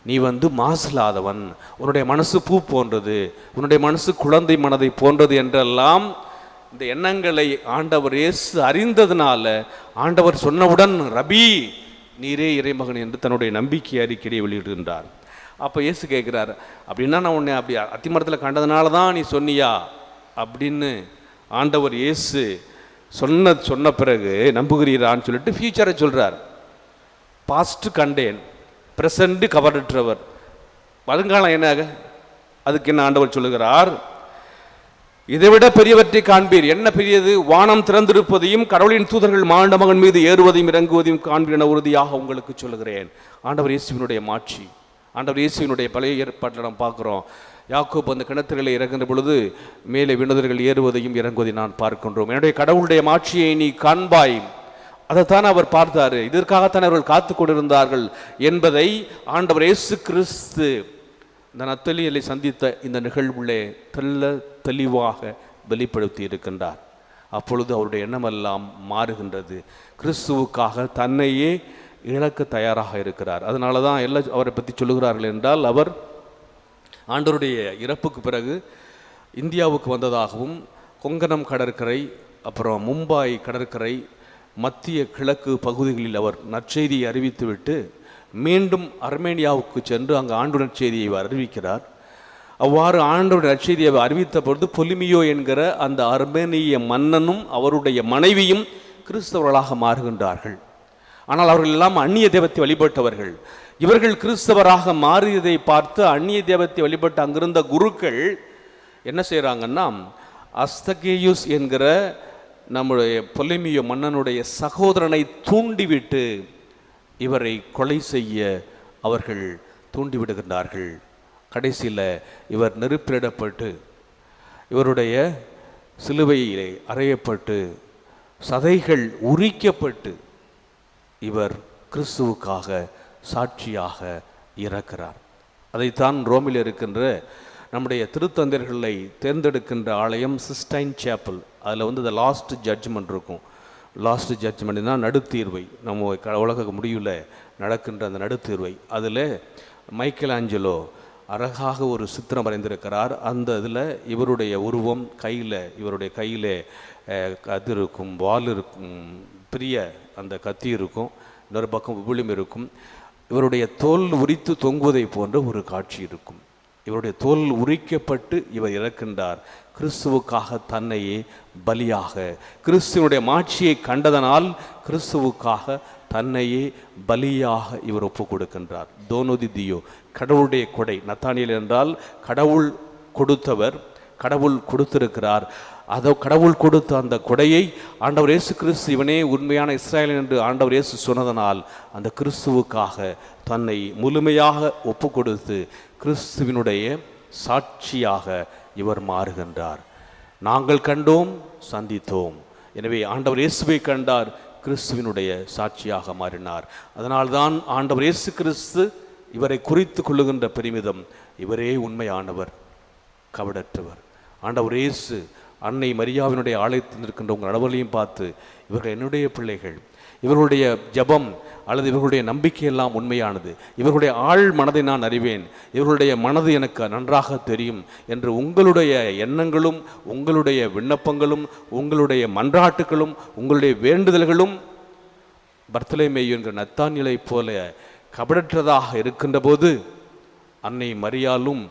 Speaker 3: நீ வந்து மாசில்லாதவன், உன்னுடைய மனசு பூ போன்றது, உன்னுடைய மனசு குழந்தை மனதை போன்றது என்றெல்லாம் இந்த எண்ணங்களை ஆண்டவர் இயேசு அறிந்ததுனால ஆண்டவர் சொன்னவுடன் ரபி, நீரே இறைமகன் என்று தன்னுடைய நம்பிக்கை அறிக்கையை வெளியிடுகின்றார். அப்போ இயேசு கேட்குறார், அப்படின்னா நான் உன்னை அப்படி அத்திமரத்தில் கண்டதுனால தான் நீ சொன்னியா அப்படின்னு ஆண்டவர் இயேசு சொன்ன பிறகு நம்புகிறீரான்னு சொல்லிட்டு ஃபியூச்சரை சொல்கிறார். பாஸ்ட் கண்டேன், ப்ரெசண்ட் கவரற்றவர், வருங்காலம் என்ன, அதுக்கு என்ன ஆண்டவர் சொல்லுகிறார், இதைவிட பெரியவற்றை காண்பீர். என்ன பெரியது? வானம் திறந்திருப்பதையும் கடவுளின் தூதர்கள் மானிட மகன் மீது ஏறுவதையும் இறங்குவதையும் காண்பீர் என உறுதியாக உங்களுக்கு சொல்லுகிறேன். ஆண்டவர் இயேசுவினுடைய மாட்சி, ஆண்டவர் இயேசுவினுடைய பழைய ஏற்பாட்டில் நாம் பார்க்குறோம். யாக்கோபு அந்த கிணத்துகளில் இறங்குகின்ற பொழுது மேலே விண்ணதர்கள் ஏறுவதையும் இறங்குவதையும் நான் பார்க்கின்றோம். என்னுடைய கடவுளுடைய மாட்சியை நீ காண்பாய். அதைத்தான் அவர் பார்த்தாரு, இதற்காகத்தான் அவர்கள் காத்து கொண்டிருந்தார்கள் என்பதை ஆண்டவர் இயேசு கிறிஸ்து இந்த நத்தலியலை சந்தித்த இந்த நிகழ்வுள்ளே தெளிவாக வெளிப்படுத்தி இருக்கின்றார். அப்பொழுது அவருடைய எண்ணமெல்லாம் மாறுகின்றது. கிறிஸ்துவுக்காக தன்னையே இழக்க தயாராக இருக்கிறார். அதனால தான் எல்லாம் அவரை பற்றி சொல்லுகிறார்கள் என்றால், அவர் ஆண்டவருடைய இறப்புக்கு பிறகு இந்தியாவுக்கு வந்ததாகவும், கொங்கணம் கடற்கரை, அப்புறம் மும்பாய் கடற்கரை, மத்திய கிழக்கு பகுதிகளில் அவர் நற்செய்தியை அறிவித்துவிட்டு மீண்டும் அர்மேனியாவுக்கு சென்று அங்கு ஆண்டவர் நற்செய்தியை அறிவிக்கிறார். அவ்வாறு ஆண்டவர் நற்செய்தியை அறிவித்த பொழுது பொலிமியோ என்கிற அந்த அர்மேனிய மன்னனும் அவருடைய மனைவியும் கிறிஸ்தவர்களாக மாறுகின்றார்கள். ஆனால் அவர்கள் எல்லாம் அந்நிய தெய்வத்தை வழிபட்டவர்கள். இவர்கள் கிறிஸ்தவராக மாறியதை பார்த்து அந்நிய தெய்வத்தை வழிபட்ட அங்கிருந்த குருக்கள் என்ன செய்கிறாங்கன்னா, அஸ்தகேயுஸ் என்கிற நம்முடைய பொலிமியோ மன்னனுடைய சகோதரனை தூண்டிவிட்டு இவரை கொலை செய்ய அவர்கள் தூண்டிவிடுகின்றார்கள். கடைசியில் இவர் நெருப்பிலிடப்பட்டு, இவருடைய சிலுவையிலே அறையப்பட்டு, சதைகள் உரிக்கப்பட்டு இவர் கிறிஸ்துவுக்காக சாட்சியாக இறக்கிறார். அதைத்தான் ரோமில் இருக்கின்ற நம்முடைய திருத்தந்தையர்களை தேர்ந்தெடுக்கின்ற ஆலயம் சிஸ்டைன் சேப்பல், அதில் வந்து இந்த லாஸ்ட் ஜட்ஜ்மெண்ட் இருக்கும். லாஸ்ட் ஜட்ஜ்மெண்ட்னா நடுத்தீர்வை, நம்ம உலக முடிவில் நடக்கின்ற அந்த நடுத்தீர்வை, அதில் மைக்கேல் ஆஞ்சலோ அழகாக ஒரு சித்திரம் வரைந்திருக்கிறார். அந்த இதில் இவருடைய உருவம், இவருடைய கையில் அது இருக்கும், வால் இருக்கும், பெரிய அந்த கத்தி இருக்கும், இன்னொரு பக்கம் விபுலியம் இருக்கும், இவருடைய தோல் உரித்து தொங்குவதை போன்ற ஒரு காட்சி இருக்கும். இவருடைய தோல் உரிக்கப்பட்டு இவர் இறக்கின்றார். கிறிஸ்துவுக்காக தன்னையே பலியாக, கிறிஸ்துவனுடைய மாட்சியை கண்டதனால் கிறிஸ்துவுக்காக தன்னையே பலியாக இவர் ஒப்பு கொடுக்கின்றார். தோனோதி தியோ, கடவுளுடைய கொடை. நத்தானியேல் என்றால் கடவுள் கொடுத்தவர், கடவுள் கொடுத்திருக்கிறார். அதோ கடவுள் கொடுத்த அந்த கொடையை ஆண்டவர் இயேசு கிறிஸ்து இவனே உண்மையான இஸ்ராயேல் என்று ஆண்டவர் இயேசு சொன்னதனால் அந்த கிறிஸ்துவுக்காக தன்னை முழுமையாக ஒப்பு கொடுத்து கிறிஸ்துவினுடைய சாட்சியாக இவர் மாறுகின்றார். நாங்கள் கண்டோம், சந்தித்தோம். எனவே ஆண்டவர் இயேசுவை கண்டார், கிறிஸ்துவினுடைய சாட்சியாக மாறினார். அதனால்தான் ஆண்டவர் இயேசு கிறிஸ்து இவரை குறித்து கொள்ளுகின்ற பெருமிதம், இவரே உண்மையானவர், கபடற்றவர். ஆண்டவர் இயேசு அன்னை மரியாவினுடைய ஆலயத்தில் இருக்கின்ற உங்கள் அனைவரையும் பார்த்து, இவர்கள் என்னுடைய பிள்ளைகள், இவர்களுடைய ஜபம் அல்லது இவர்களுடைய நம்பிக்கையெல்லாம் உண்மையானது, இவர்களுடைய ஆழ் மனதை நான் அறிவேன், இவர்களுடைய மனது எனக்கு நன்றாக தெரியும் என்று உங்களுடைய எண்ணங்களும் உங்களுடைய விண்ணப்பங்களும் உங்களுடைய மன்றாட்டுகளும் உங்களுடைய வேண்டுதல்களும் பர்த்தலமேயு என்கிற நத்தானியேலை போல கபடற்றதாக இருக்கின்ற போது அன்னை மரியாலும்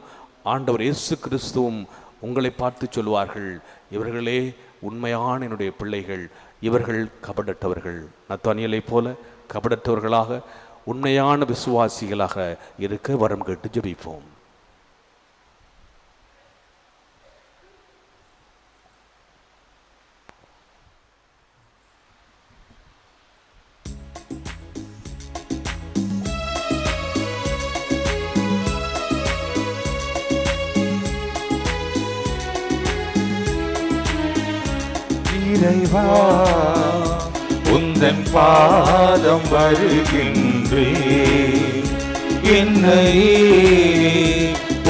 Speaker 3: ஆண்டவர் இயேசு கிறிஸ்துவும் உங்களை பார்த்து சொல்வார்கள், இவர்களே உண்மையான என்னுடைய பிள்ளைகள், இவர்கள் கபடற்றவர்கள். நத்தானியேலை போல கபடற்றவர்களாக உண்மையான விசுவாசிகளாக இருக்க வரம் கேட்டு ஜெபிப்போம்.
Speaker 1: இறைவா, உந்தன் பாதம் வருகின்றேன், என்னை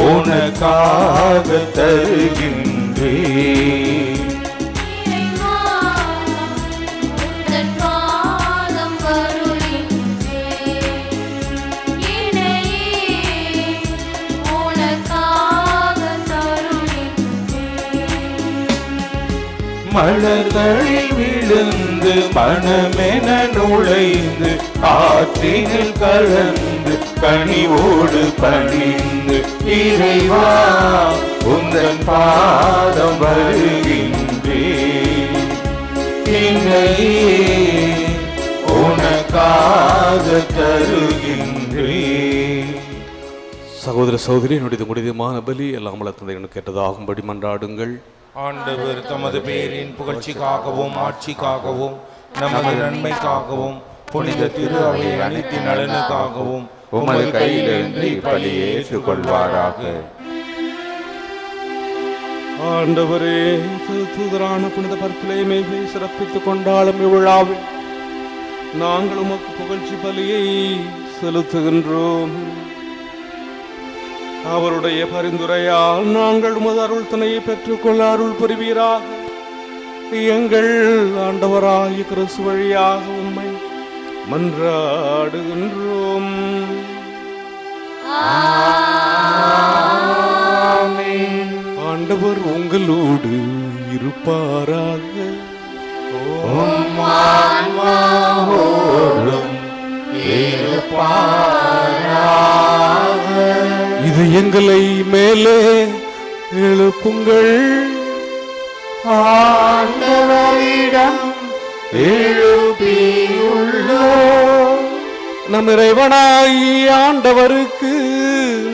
Speaker 1: உனக்காக தருகின்றேன்.
Speaker 2: இறைவா, உந்தன் பாதம் வருகின்றேன், என்னை உனக்காக தருகின்றேன்.
Speaker 1: மலர்களில் விழுந்து மனமென நுழைந்து ஆற்றினில் கலந்து கனிவோடு பணிந்து, இறைவா உந்தன் பாதம் வருகின்றேன், என்னை உனக்காக தருகின்றேன்.
Speaker 3: சகோதர சகோதரி, என்னுடைய முடிதமான பலி எல்லாம் வல்ல தந்தை எனக்கு கேட்டதாகும்படி மன்றாடுங்கள்.
Speaker 6: ஆண்டவர் தமது பேரின் புகழ்ச்சிக்காகவும் ஆட்சிக்காகவும் நமது நன்மைக்காகவும் புனித திரு அவை அனைத்தின் நலனுக்காகவும்
Speaker 1: உமது கையிலிருந்து பலியை ஏற்றுக்கொள்வாராக.
Speaker 3: ஆண்டவரே, தூதரான புனித பர்த்தலமேயுவை சிறப்பித்துக் கொண்டாலும் இவ்விழாவில் நாங்கள் உமக்கு புகழ்ச்சி பலியை செலுத்துகின்றோம். அவருடைய பரிந்துரையால் நாங்கள் உமது அருள் துணையை பெற்றுக்கொள்ள அருள் புரிவீராக. எங்கள் ஆண்டவராகிய கிறிஸ்து வழியாக உம்மை மன்றாடுகின்றோம். ஆண்டவர் உங்களோடு இருப்பாராக. இது எங்களை மேலே எழுப்புங்கள்.
Speaker 1: ஆண்டவரிடம் எழுப்பியுள்ளோம்.
Speaker 3: நம் இறைவனாகிய ஆண்டவருக்கு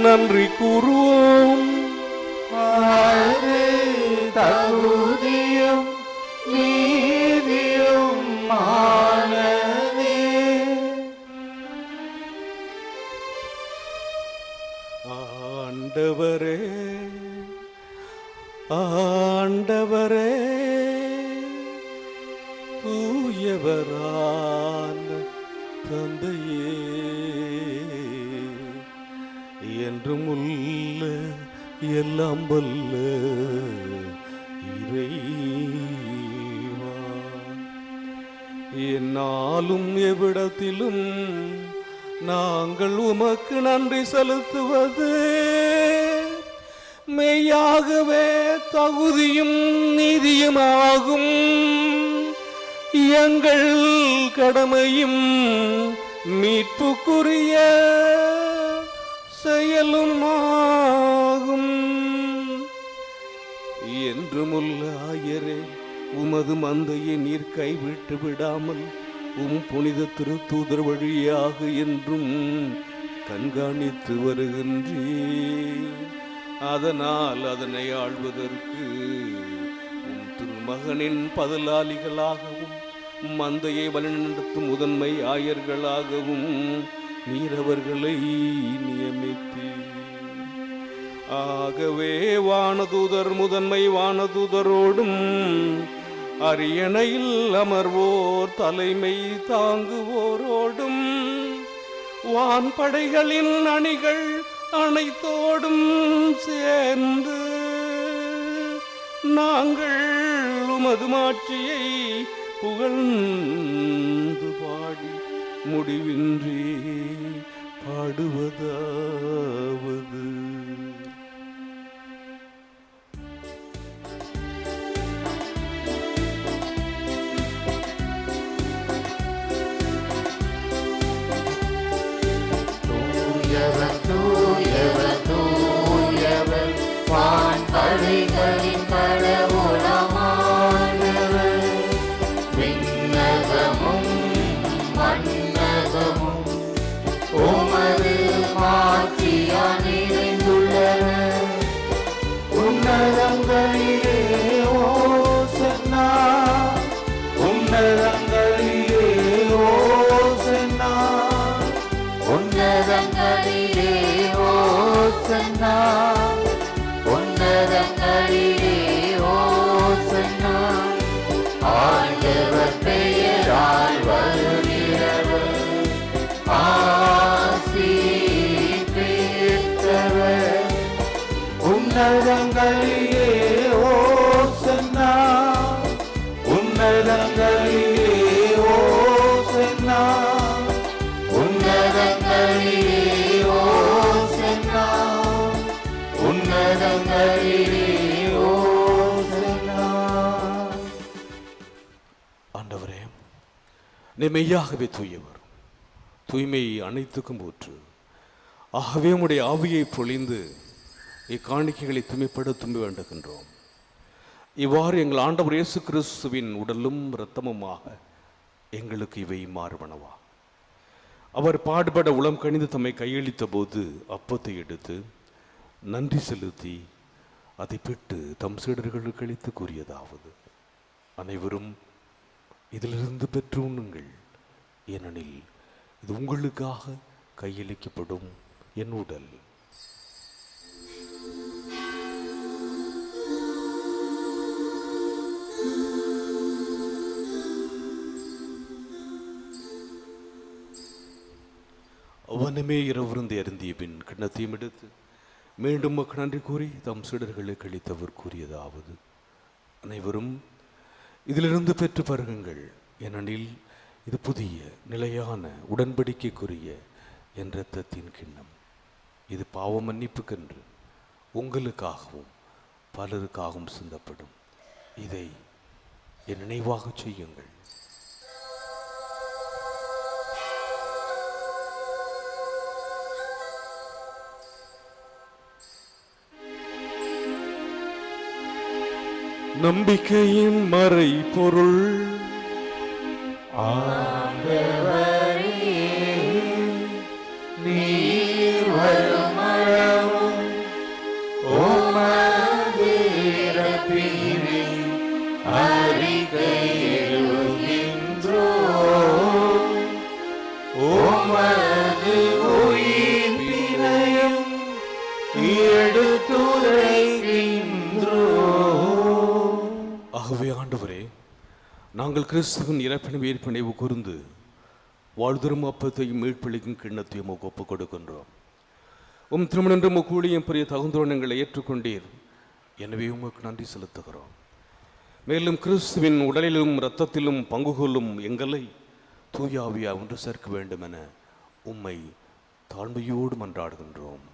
Speaker 3: நன்றி கூறுவோம்.
Speaker 1: அது தகுதியும் நீதியும் ஆனதே.
Speaker 3: ஆண்டவரே, ஆண்டவரே, தூயவரான தந்தையே, என்றும் உள்ள எல்லாம் வல்ல இறைவா, என்னாலும் எவ்விடத்திலும் நாங்கள் உமக்கு நன்றி செலுத்துவது மெய்யாகவே தகுதியும் நீதியுமாகும். எங்கள் கடமையும் மீட்புக்குரிய செயலும் ஆகும். என்றுமுள்ள ஆயரே, உமது மந்தையை நீர் கைவிட்டு விடாமல் புனித திருத்தூதர் வழியாக என்றும் கண்காணித்து வருகின்றீர். அதனால் அதனை ஆள்வதற்கு திருமகனின் பதிலாளிகளாகவும் மந்தையை வழிநடத்தும் முதன்மை ஆயர்களாகவும் நீர் அவர்களை நியமித்தீர். ஆகவே வானதூதர் முதன்மை வானதூதரோடும் அரியணையில் அமர்வோர் தலைமை தாங்குவோரோடும் வான்படைகளின் அணிகள் அனைத்தோடும் சேர்ந்து நாங்கள் உமது மாட்சியை புகழ்ந்து பாடி முடிவின்றி பாடுவதாவது.
Speaker 1: தூயவர் தூயவர் வான்படைகளின் கடவுளமானவர். விண்ணகமும் மண்ணகமும் உமது மாட்சியால் நிறைந்துள்ளன. உன்னதங்களிலே ஓசன்னா, உன்னதங்களிலே ஓசன்னா, உன்னதங்களிலே ஓசன்னா, உன்னதங்களிலே ஓசன்னா. ஆண்டவர் பெயரால் வருகிறவர் ஆசி பெற்றவர். உன்னதங்களிலே ஓசன்னா, உன்னதங்களிலே ஓசன்னா, உன்னதங்களிலே ஓசன்னா, உன்னதங்களிலே ஓசன்னா.
Speaker 3: ஆண்டவரே, நீ மெய்யாகவே தூயவர், தூய்மை அனைத்துக்கும் ஊற்று. ஆகவே உம்முடைய ஆவியை பொழிந்து இக்காணிக்கைகளை தூய்மைப்படுத்த வேண்டுகின்றோம். இவ்வாறு எங்கள் ஆண்டவர் இயேசு கிறிஸ்துவின் உடலும் இரத்தமுமாக எங்களுக்கு இவை மாறுவனவா. அவர் பாடுபட உளம் கணிந்து தம்மை கையளித்த போது அப்பத்தை எடுத்து நன்றி செலுத்தி அதை பெற்று தம் சீடர்களுக்கு அளித்து கூறியதாவது: அனைவரும் இதிலிருந்து பெற்று உண்ணுங்கள், ஏனெனில் இது உங்களுக்காக கையளிக்கப்படும் என் உடல். அவனுமே இரவிருந்து அருந்திய பின் கிண்ணத்தையும் எடுத்து மீண்டும் மக்கள் நன்றி கூறி தம் சீடர்களுக்கு அளித்தவர் கூறியதாவது: அனைவரும் இதிலிருந்து பெற்று பருகுங்கள், ஏனெனில் இது புதிய நிலையான உடன்படிக்கைக்குரிய என் இரத்தத்தின் கிண்ணம். இது பாவ மன்னிப்புக்கென்று உங்களுக்காகவும் பலருக்காகவும் சிந்தப்படும். இதை என் நினைவாக செய்யுங்கள். நம்பிக்கையின் மறை பொருள்.
Speaker 1: ஆண்டவரே, நீர் வருமளவும் உமது இறப்பினை அறிக்கையிடுகின்றோம். உமது உயிர்ப்பினையும் எடுத்துரைக்கின்றோம்.
Speaker 3: ஆகவே ஆண்டவரே, நாங்கள் கிறிஸ்துவின் இறப்பினை உயிர்ப்பினைவு கூர்ந்து வாழ்தரும் அப்பத்தையும் மீட்பளிக்கும் கிண்ணத்தையும் ஒப்புக் கொடுக்கின்றோம். திருமணம் கூலியும் பெரிய தகுந்தோணங்களை ஏற்றுக்கொண்டீர், எனவே உமக்கு நன்றி செலுத்துகிறோம். மேலும் கிறிஸ்துவின் உடலிலும் இரத்தத்திலும் பங்கு கொள்ளும் எங்களை தூயாவியா ஒன்று சேர்க்க வேண்டும் என உம்மை தாழ்மையோடு மன்றாடுகின்றோம்.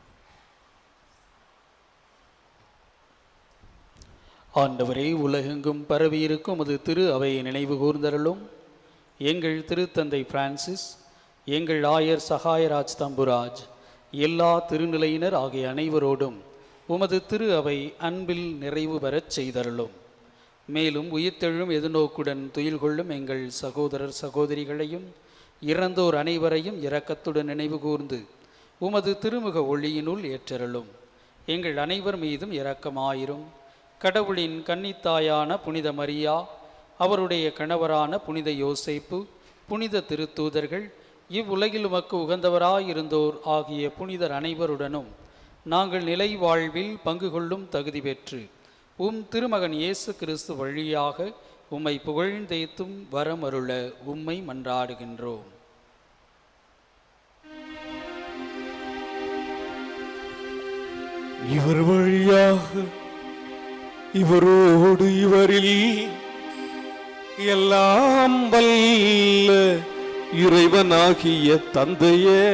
Speaker 7: ஆண்டவரே, உலகெங்கும் பரவியிருக்கும் அது திரு அவையை நினைவு கூர்ந்தருளும். எங்கள் திருத்தந்தை பிரான்சிஸ், எங்கள் ஆயர் சகாயராஜ் தம்புராஜ், எல்லா திருநிலையினர் ஆகிய அனைவரோடும் உமது திரு அவை அன்பில் நிறைவு பெறச் செய்தருளும். மேலும் உயிர்த்தெழும் எதிர்நோக்குடன் துயில் கொள்ளும் எங்கள் சகோதரர் சகோதரிகளையும் இறந்தோர் அனைவரையும் இரக்கத்துடன் நினைவு கூர்ந்து உமது திருமுக ஒளியினுள் ஏற்றருளும். எங்கள் அனைவர் மீதும் இரக்கமாயிரும். கடவுளின் கன்னித்தாயான புனித மரியா, அவருடைய கணவரான புனித யோசேப்பு, புனித திருத்தூதர்கள், இவ்வுலகில் உமக்கு உகந்தவராயிருந்தோர் ஆகிய புனிதர் அனைவருடனும் நாங்கள் நிலை வாழ்வில் பங்கு கொள்ளும் தகுதி பெற்று திருமகன் இயேசு கிறிஸ்து வழியாக உம்மை புகழ்ந்தேத்தும் வரமருள உம்மை மன்றாடுகின்றோம்.
Speaker 3: இவர் வழியாக இவரோடு இவரில் எல்லாம் வல்ல இறைவனாகிய தந்தையே,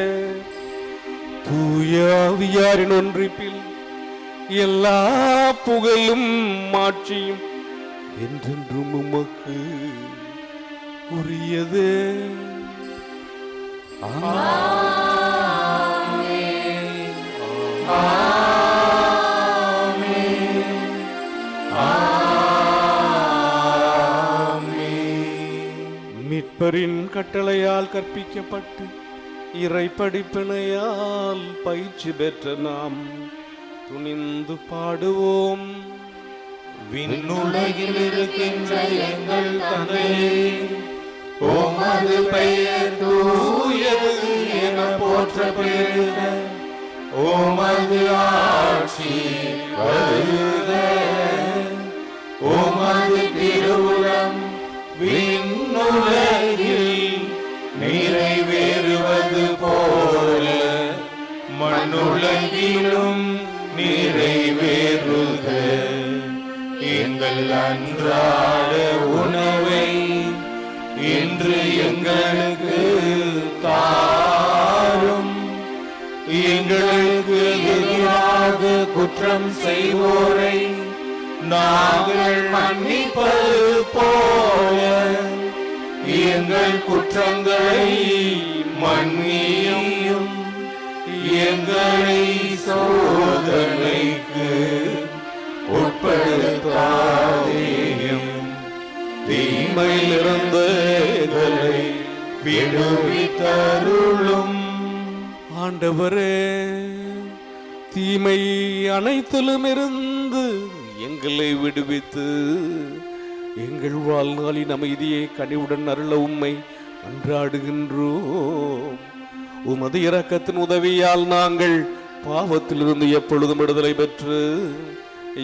Speaker 3: தூய ஆவியாரின் ஒன்றிப்பில் எல்லா புகழும் மாட்சியும் என்றென்றும் உமக்கு உரியதே. மீட்பரின் கட்டளையால் கற்பிக்கப்பட்டு இறை படிப்பினையால் பயிற்சி பெற்ற நாம் துணிந்து பாடுவோம்.
Speaker 6: விண்ணுலகில் இருக்கின்ற எங்கள் தந்தையே, உமது பெயர் தூயது என போற்ற பெறுக. உமது ஆட்சி வருக. உமது திருவுளம் விண்ணுலகில் நிறைவேறுவது போல மண்ணுலகிலும் நிறைவேறுக. எங்கள் அன்றாட உணவை இன்று எங்களுக்கு தாரும். எங்களுக்கு எதிராக குற்றம் செய்வோரை நாங்கள் மன்னிப்பது போல எங்கள் குற்றங்களை மன்னியும். எங்களை சோதனைக்கு உட்படுத்தாதேயும், தீமையிலிருந்து எங்களை விடுவித்தருளும்.
Speaker 3: ஆண்டவரே, தீமை அனைத்திலும் இருந்து எங்களை விடுவித்து எங்கள் வாழ்நாளின் அமைதியை கனிவுடன் அருள உம்மை மன்றாடுகின்றோம். உமது இரக்கத்தின் உதவியால் நாங்கள் பாவத்திலிருந்து எப்பொழுதும் விடுதலை பெற்று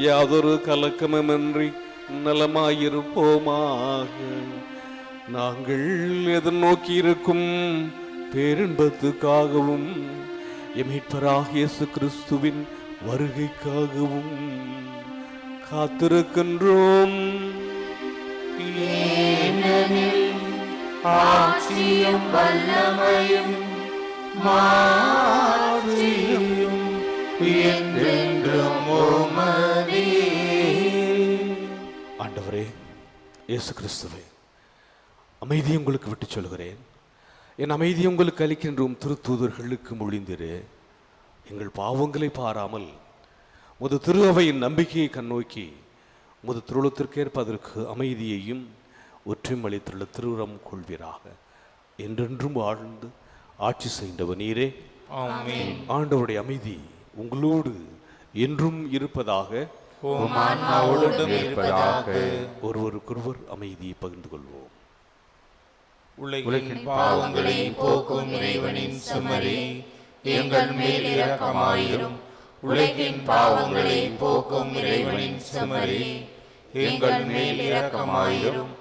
Speaker 3: யாதொரு கலக்கமின்றி நலமாயிருப்போமாக. நாங்கள் எதிர்நோக்கி இருக்கும் பேரின்பத்துக்காகவும் எமீட்பராகிய இயேசு கிறிஸ்துவின் வருகைக்காகவும் காத்திருக்கின்றோம்.
Speaker 1: ஆட்சியும் வல்லமையும் மாட்சியும் என்றென்றும் உமதே.
Speaker 3: ஆண்டவரே இயேசு கிறிஸ்துவே, அமைதியை உங்களுக்கு விட்டு சொல்கிறேன். என் அமைதியை உங்களுக்கு அளிக்கின்றோம். திருத்தூதர்களுக்கு மொழிந்திரு. எங்கள் பாவங்களை பாராமல் முது திரு அவையின் நம்பிக்கையை கண்ணோக்கி முது திருளத்திற்கேற்ப அதற்கு அமைதியையும் ஒற்றுமை அளித்துள்ள திருவுரம் கொள்வீராக. என்றென்றும் ஆழ்ந்து ஆட்சி செய்தவர் நீரே.
Speaker 6: ஆமென்.
Speaker 3: ஆண்டவருடைய அமைதி உங்களோடு என்றும் இருப்பதாக. ஒருவருக்கொருவர் அமைதியை பகிர்ந்து கொள்வோம்.
Speaker 6: உலகின் பாவங்களை போக்கும் இறைவனின் செம்மறி, எங்கள் மேல் இரக்கமாயிரும். உலகின் பாவங்களை போக்கும் இறைவனின் செம்மறி, எங்கள் மேல் இரக்கமாயிரும்.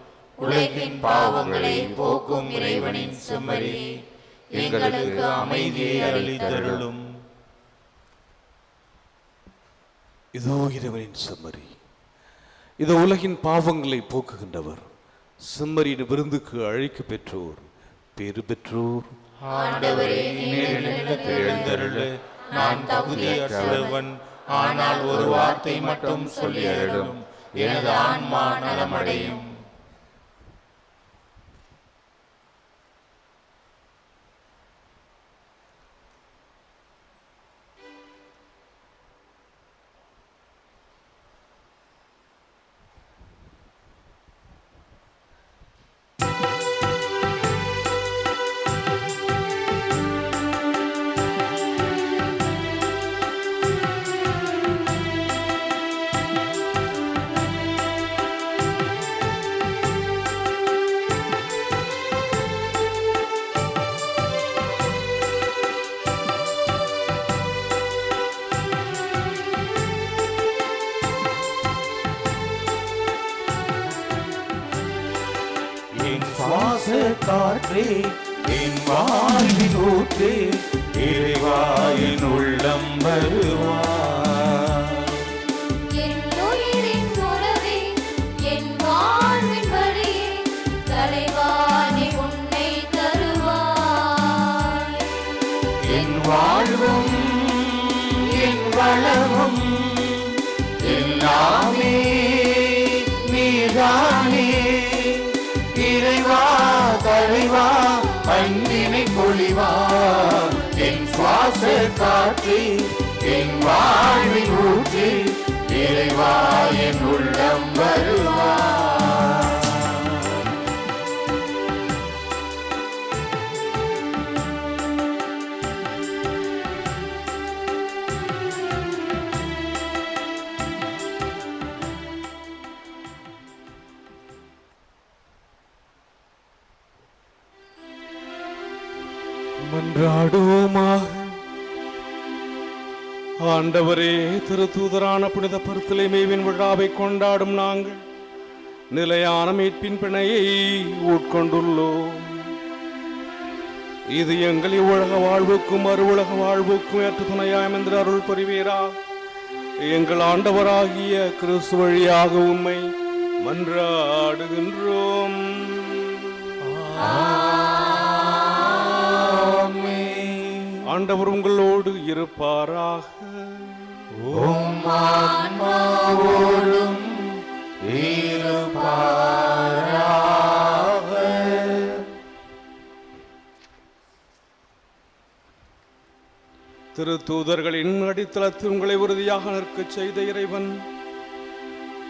Speaker 6: உலகின் பாவங்களை போக்கும் இறைவனின் செம்மறி, எங்களுக்கு அமைதியை அளித்தருளும்.
Speaker 3: இதோ இறைவனின் செம்மறி, இதோ உலகின் பாவங்களை போக்குகின்றவர். செம்மறியின் விருந்துக்கு அழைக்க பெற்றோர் பேறு பெற்றோர்.
Speaker 6: ஆண்டவரே, நீர் என்னிடத்தில் எழுந்தருள நான் தகுதியற்றவன். ஆனால் ஒரு வார்த்தை மட்டும் சொல்லி அருளும், எனது ஆன்மா நலமடையும். சுவாச காற்றே என் வாழ்வின் ஊற்றே இறைவா என் உள்ளம் வருவார்.
Speaker 2: என் உயிரின் உறவே, என் வாழ்வின் வழியே, தலைவானே உன்னை தருவாய்.
Speaker 6: என் வாழ்வும் என் வளமும் எல்லாமே நீதானே. இறைவா தலைவா அன்பினை பொழிவா என் சுவாச காற்றே என் வாழ்வின் ஊற்றே இறைவா என் உள்ளம் வருவார்.
Speaker 3: மன்றாடுவோமாக. ஆண்டவரே, திருத்தூதரான புனித பர்த்தலமேவின் விழாவை கொண்டாடும் நாங்கள் நிலையான மீட்பின் பிணையை உட்கொண்டுள்ளோம். இது எங்கள் இவ்வுலக வாழ்வுக்கும் மறு உலக வாழ்வுக்கும் ஏற்ற துணையாம் என்று அருள் புரிவீரா. எங்கள் ஆண்டவராகிய கிறிஸ்து வழியாக உம்மை மன்றாடுகின்றோம். ஆண்டவர் உங்களோடு இருப்பாராக.
Speaker 6: உம் ஆன்மாவோடும் இருப்பாராக.
Speaker 3: திருத்தூதர்களின் அடித்தளத்தில் உங்களை உறுதியாக நிற்கச் செய்த இறைவன்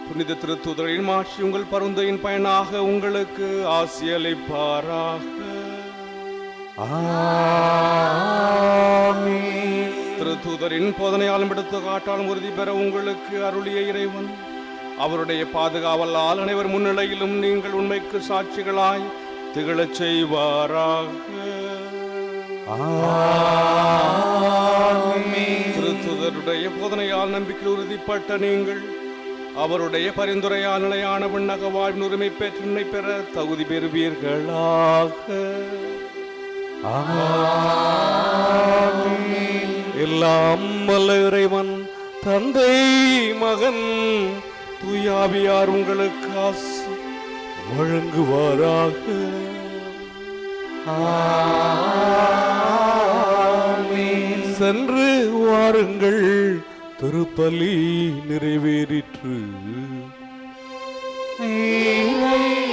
Speaker 3: புனித திருத்தூதர்களின் மாட்சி உங்கள் பருந்தையின் பயனாக உங்களுக்கு ஆசியளிப்பாராக. திருத்தூதரின் போதனையாலும் எடுத்து காட்டாலும் உறுதி பெற உங்களுக்கு அருளிய இறைவன் அவருடைய பாதுகாவலால் அனைவர் முன்னிலையிலும் நீங்கள் உண்மைக்கு சாட்சிகளாய் திகழச் செய்வாராக. திருத்தூதருடைய போதனையால் நம்பிக்கை உறுதிப்பட்ட நீங்கள் அவருடைய பரிந்துரையால் நிலையான விண்ணக வாழ்வின் உரிமை பெற்று பெற தகுதி பெறுவீர்களாக. எல்லாம் வல்ல இறைவன் தந்தை மகன் தூயாவியார் உங்களுக்கு ஆசி வழங்குவாராக. சென்று வாருங்கள், திருப்பலி நிறைவேறிற்று.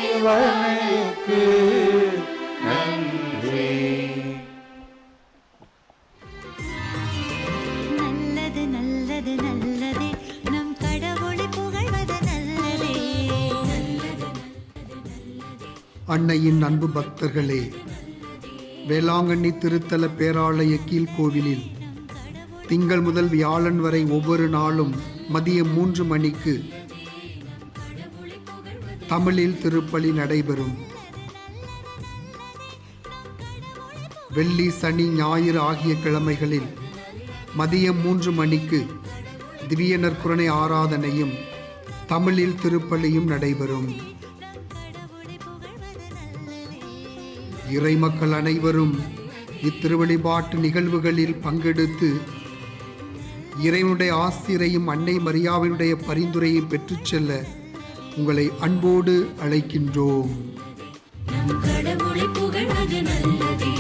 Speaker 6: இறைவனுக்கு நன்றி.
Speaker 8: நல்லது நல்லது நல்லதே, நம் கடவுளை புகழ்வது நல்லதே.
Speaker 9: அன்னையின் அன்பு பக்தர்களே, வேளாங்கண்ணி திருத்தல பேராலய கீழ்கோவிலில் திங்கள் முதல் வியாழன் வரை ஒவ்வொரு நாளும் மதியம் 3 மணிக்கு தமிழில் திருப்பலி நடைபெறும். வெள்ளி, சனி, ஞாயிறு ஆகிய கிழமைகளில் மதியம் 3 மணிக்கு திவ்ய நற்கருணை ஆராதனையும் தமிழில் திருப்பலியும் நடைபெறும். இறைமக்கள் அனைவரும் இத்திருவழிபாட்டு நிகழ்வுகளில் பங்கெடுத்து இறைவனுடைய ஆசிரையும் அன்னை மரியாவினுடைய பரிந்துரையும் பெற்றுச் செல்ல உங்களை அன்போடு அழைக்கின்றோம்.
Speaker 8: நம் கடவுளை புகழ்வது நல்லதே.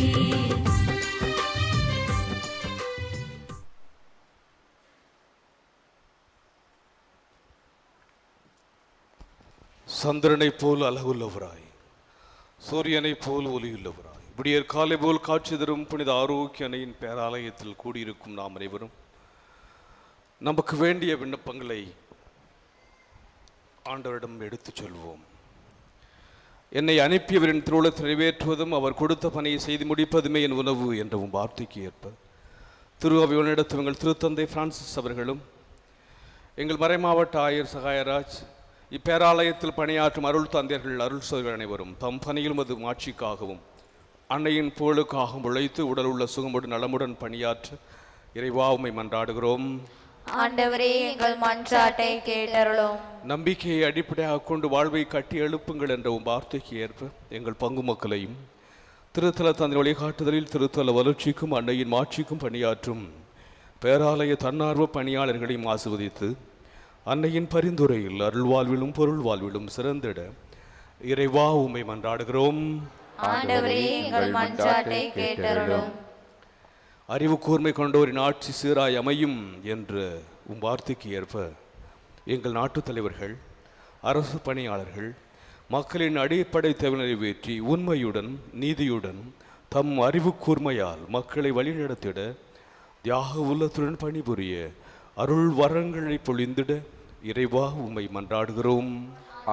Speaker 3: சந்திரனைப் போல் அழகுள்ளவராய், சூரியனைப் போல் ஒளியுள்ளவராய், விடியற் காலை போல் காட்சி தரும் புனித ஆரோக்கிய அன்னையின் பேராலயத்தில் கூடியிருக்கும் நாம் அனைவரும் நமக்கு வேண்டிய விண்ணப்பங்களை ஆண்டவரிடம் எடுத்துச் சொல்வோம். என்னை அனுப்பியவரின் திருவுளத்தை நிறைவேற்றுவதும் அவர் கொடுத்த பணியை செய்து முடிப்பதுமே என் உணவு என்ற வார்த்தைக்கு ஏற்ப திரு அவையோனிடத்தில் எங்கள் திருத்தந்தை பிரான்சிஸ் அவர்களும் எங்கள் மறைமாவட்ட ஆயர் சகாயராஜ், இப்பேராலயத்தில் பணியாற்றும் அருள் தந்தையர்கள், அருள் சோதர்கள் அனைவரும் தம் பணியிலும் அது மாட்சிக்காகவும் அன்னையின் புகழுக்காகவும் உழைத்து உடல் உள்ள சுகமுடன் நலமுடன் பணியாற்ற இறைவா உம்மை மன்றாடுகிறோம்.
Speaker 2: ஆண்டவரே எங்கள் மன்றாட்டை கேட்டருளும்.
Speaker 3: நம்பிக்கையை அடிப்படையாக கொண்டு வாழ்வை கட்டி எழுப்புங்கள் என்ற வார்த்தைக்கு ஏற்ப எங்கள் பங்கு மக்களையும் திருத்தல தந்தை வழிகாட்டுதலில் திருத்தல வளர்ச்சிக்கும் அன்னையின் மாட்சிக்கும் பணியாற்றும் பேராலய தன்னார்வ பணியாளர்களையும் ஆசிர்வதித்து அன்னையின் பரிந்துரையில் அருள் வாழ்விலும் பொருள் வாழ்விலும் சிறந்திட இறைவா உம்மை மன்றாடுகிறோம்.
Speaker 2: ஆண்டவரே எங்கள் மன்றாட்டை கேட்டருளும்.
Speaker 3: அறிவு கூர்மை கொண்டோரின் ஆட்சி சீராய் அமையும் என்ற வார்த்தைக்கு ஏற்ப எங்கள் நாட்டு தலைவர்கள், அரசு பணியாளர்கள் மக்களின் அடிப்படை தேவை நிறைவேற்றி உண்மையுடன் நீதியுடன் தம் அறிவு கூர்மையால் மக்களை வழிநடத்திட தியாக உள்ளத்துடன் பணிபுரிய அருள் வரங்களை பொழிந்திட இறைவா உம்மை மன்றாடுகிறோம்.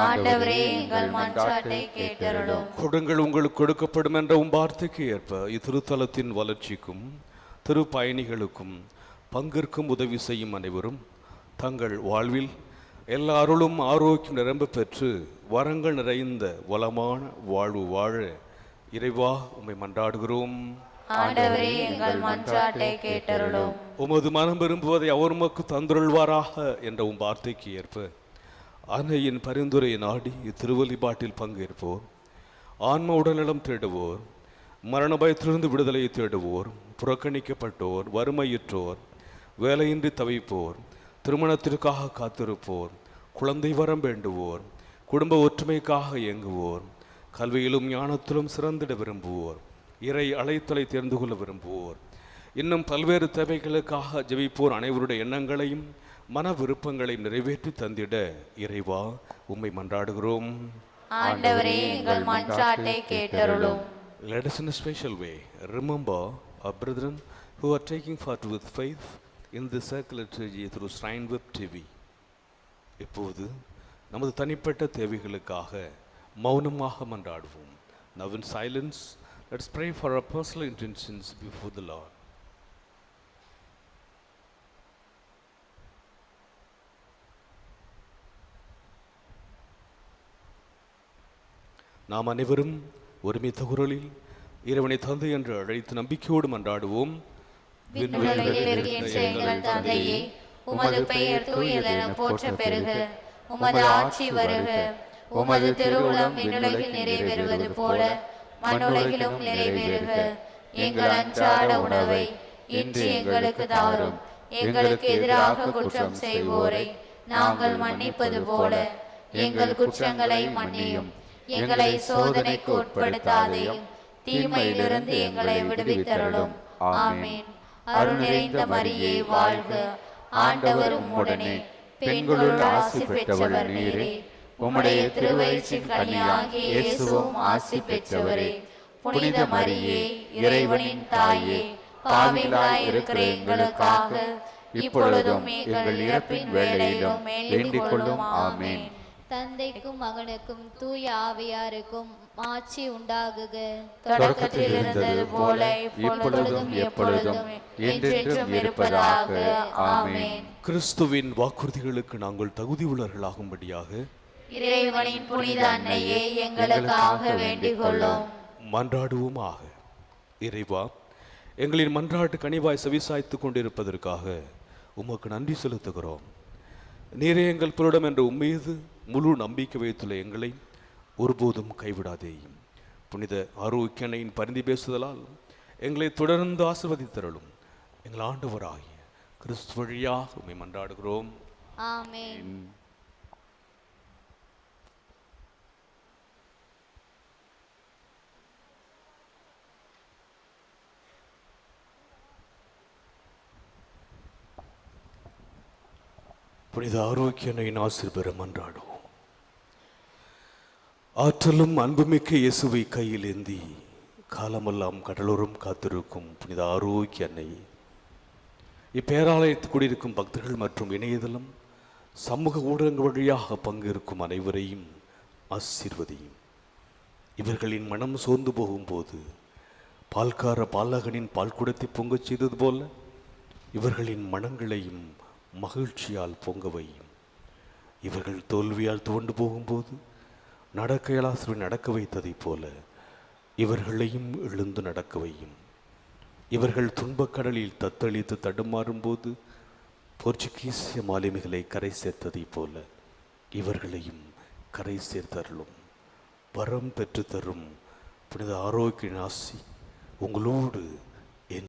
Speaker 2: ஆண்டவரே எங்கள் மன்றாட்டை கேட்டருளும்.
Speaker 3: கொடுங்கள் உங்களுக்கு கொடுக்கப்படும் என்ற வார்த்தைக்கு ஏற்ப இத்திருத்தலத்தின் வளர்ச்சிக்கும் திருப்பயணிகளுக்கும் பங்கிற்கும் உதவி செய்யும் அனைவரும் தங்கள் வாழ்வில் எல்லா அருளும் ஆரோக்கியம் நிரம்ப பெற்று வரங்கள் நிறைந்த வளமான வாழ்வு வாழ இறைவா உம்மை மன்றாடுகிறோம்.
Speaker 2: ஆண்டவரே எங்கள் மன்றாட்டை கேட்டருளும்.
Speaker 3: உமது மனம் விரும்புவதை அவர் உமக்கு தந்துருள்வாராக என்ற வார்த்தைக்கு ஏற்ப அன்னையின் பரிந்துரையை நாடி இத்திருவழிபாட்டில் பங்கேற்போர், ஆன்ம உடல்நலம் தேடுவோர், மரண பயத்திலிருந்து விடுதலையை தேடுவோர், புறக்கணிக்கப்பட்டோர், வறுமையுற்றோர், வேலையின்றி தவிப்போர், திருமணத்திற்காக காத்திருப்போர், குழந்தை வரம் வேண்டுவோர், குடும்ப ஒற்றுமைக்காக இயங்குவோர், கல்வியிலும் ஞானத்திலும் சிறந்திட விரும்புவோர், இறை அழைத்தலை தெரிந்து கொள்ள விரும்புவோர், இன்னும் பல்வேறு தேவைகளுக்காக ஜெபிப்போர் அனைவருடைய எண்ணங்களையும் மன விருப்பங்களையும் நிறைவேற்றி தந்திட இறைவா உம்மை மன்றாடுகிறோம்.
Speaker 2: ஆண்டவரே எங்கள் மன்றாட்டை கேட்டருளும்.
Speaker 3: Let us in a special way remember our brethren who are taking part with faith in the circular liturgy through Shrine Web TV. இப்போது நமது தனிப்பட்ட தேவைகளுக்காக மௌனமாக மன்றாடுவோம். Now in silence, let's pray for our personal intentions before the Lord. நாம் அனைவரும் ஒருமித்த குரலில் இறைவனை தந்தை என்று அழைத்து நம்பிக்கையோடு மன்றாடுவோம்.
Speaker 2: விண்ணுலகில் இருக்கின்ற எங்கள் தந்தையே, உமது பெயர் தூயதென போற்ற பெறுக. உமது ஆட்சி வருக. உமது திருவுளம் விண்ணுலகில் நிறைவேறுவது போல மண்ணுலகிலும் நிறைவேறுக. எங்கள் அன்றாட உணவை இன்று எங்களுக்கு தாரும். எங்களுக்கு எதிராக குற்றம் செய்வோரை நாங்கள் மன்னிப்பது போல எங்கள் குற்றங்களை மன்னியும். எங்களை சோதனைக்கு உட்படுத்தாதையும் தீமையிலிருந்து எங்களை விடுவித்தருளும். ஆமீன். அருள் நிறைந்த மரியே வாழ்க. ஆண்டவர் உம்முடனே, பெண்களுள் ஆசி பெற்றவர் நீரே. உம்முடைய திருவயிற்றின் கனியாகிய இயேசுவும் ஆசி பெற்றவரே. புனித மரியே, இறைவனின் தாயே, பாவிகளாய் இருக்கிற எங்களுக்காக இப்பொழுதும் எங்கள் இறப்பின் வேளையிலும் வேண்டிக் கொள்ளும். ஆமீன்.
Speaker 10: தந்தைக்கும் மகனுக்கும் தூய ஆவியாருக்கும் ஆட்சி உண்டாகுக.
Speaker 2: தொடக்கத்தில் இருந்தது போல இப்பொழுதும் எப்பொழுதும் என்றென்றும் இருப்பதாக. ஆமென்.
Speaker 3: கிறிஸ்துவின் வாக்குறுதிகளுக்கு நாங்கள் தகுதி உள்ளவர்களாகும்படியாக
Speaker 2: இறைவனின் புனித அன்னையே எங்களுக்காக வேண்டிக் கொள்ளும்.
Speaker 3: மன்றாடுவோமாக. இறைவா, எங்களின் மன்றாட்டு கனிவாய் செவிசாய்த்து கொண்டிருப்பதற்காக உமக்கு நன்றி செலுத்துகிறோம். நீரே எங்கள் புரிடம் என்ற உம்மீது முழு நம்பிக்கை வைத்துள்ள எங்களை ஒருபோதும் கைவிடாதேயும். புனித ஆரோக்கியனையின் பரிந்து பேசுதலால் எங்களை தொடர்ந்து ஆசீர்வதித்தருளும். எங்கள் ஆண்டவராகிய கிறிஸ்து வழியாக உம்மை மன்றாடுகிறோம்.
Speaker 10: ஆமென்.
Speaker 3: புனித ஆரோக்கியனையின் ஆசீர் பெற மன்றாடுவோம். ஆற்றலும் அன்புமிக்க இயேசுவை கையில் ஏந்தி காலமெல்லாம் கடலோரம் காத்திருக்கும் புனித ஆரோக்கிய அன்னை, இப்பேராலயத்தில் கூடியிருக்கும் பக்தர்கள் மற்றும் இணையதளம் சமூக ஊடகங்கள் வழியாக பங்கேற்கும் அனைவரையும் ஆசீர்வதியும். இவர்களின் மனம் சோர்ந்து போகும்போது பால்கார பாலகனின் பால் குடத்தை பொங்கச் செய்தது போல இவர்களின் மனங்களையும் மகிழ்ச்சியால் பொங்க வையும். இவர்கள் தோல்வியால் துவண்டு போகும்போது நடக்கையலாசுவை நடக்க வைத்ததைப் போல இவர்களையும் எழுந்து நடக்க வையும். இவர்கள் துன்பக்கடலில் தத்தளித்து தடுமாறும்போது போர்ச்சுகீசிய மாலுமிகளை கரை சேர்த்ததைப் போல இவர்களையும் கரை சேர்த்தருளும். வரம் பெற்று தரும் புனித ஆரோக்கிய ஆசி உங்களோடு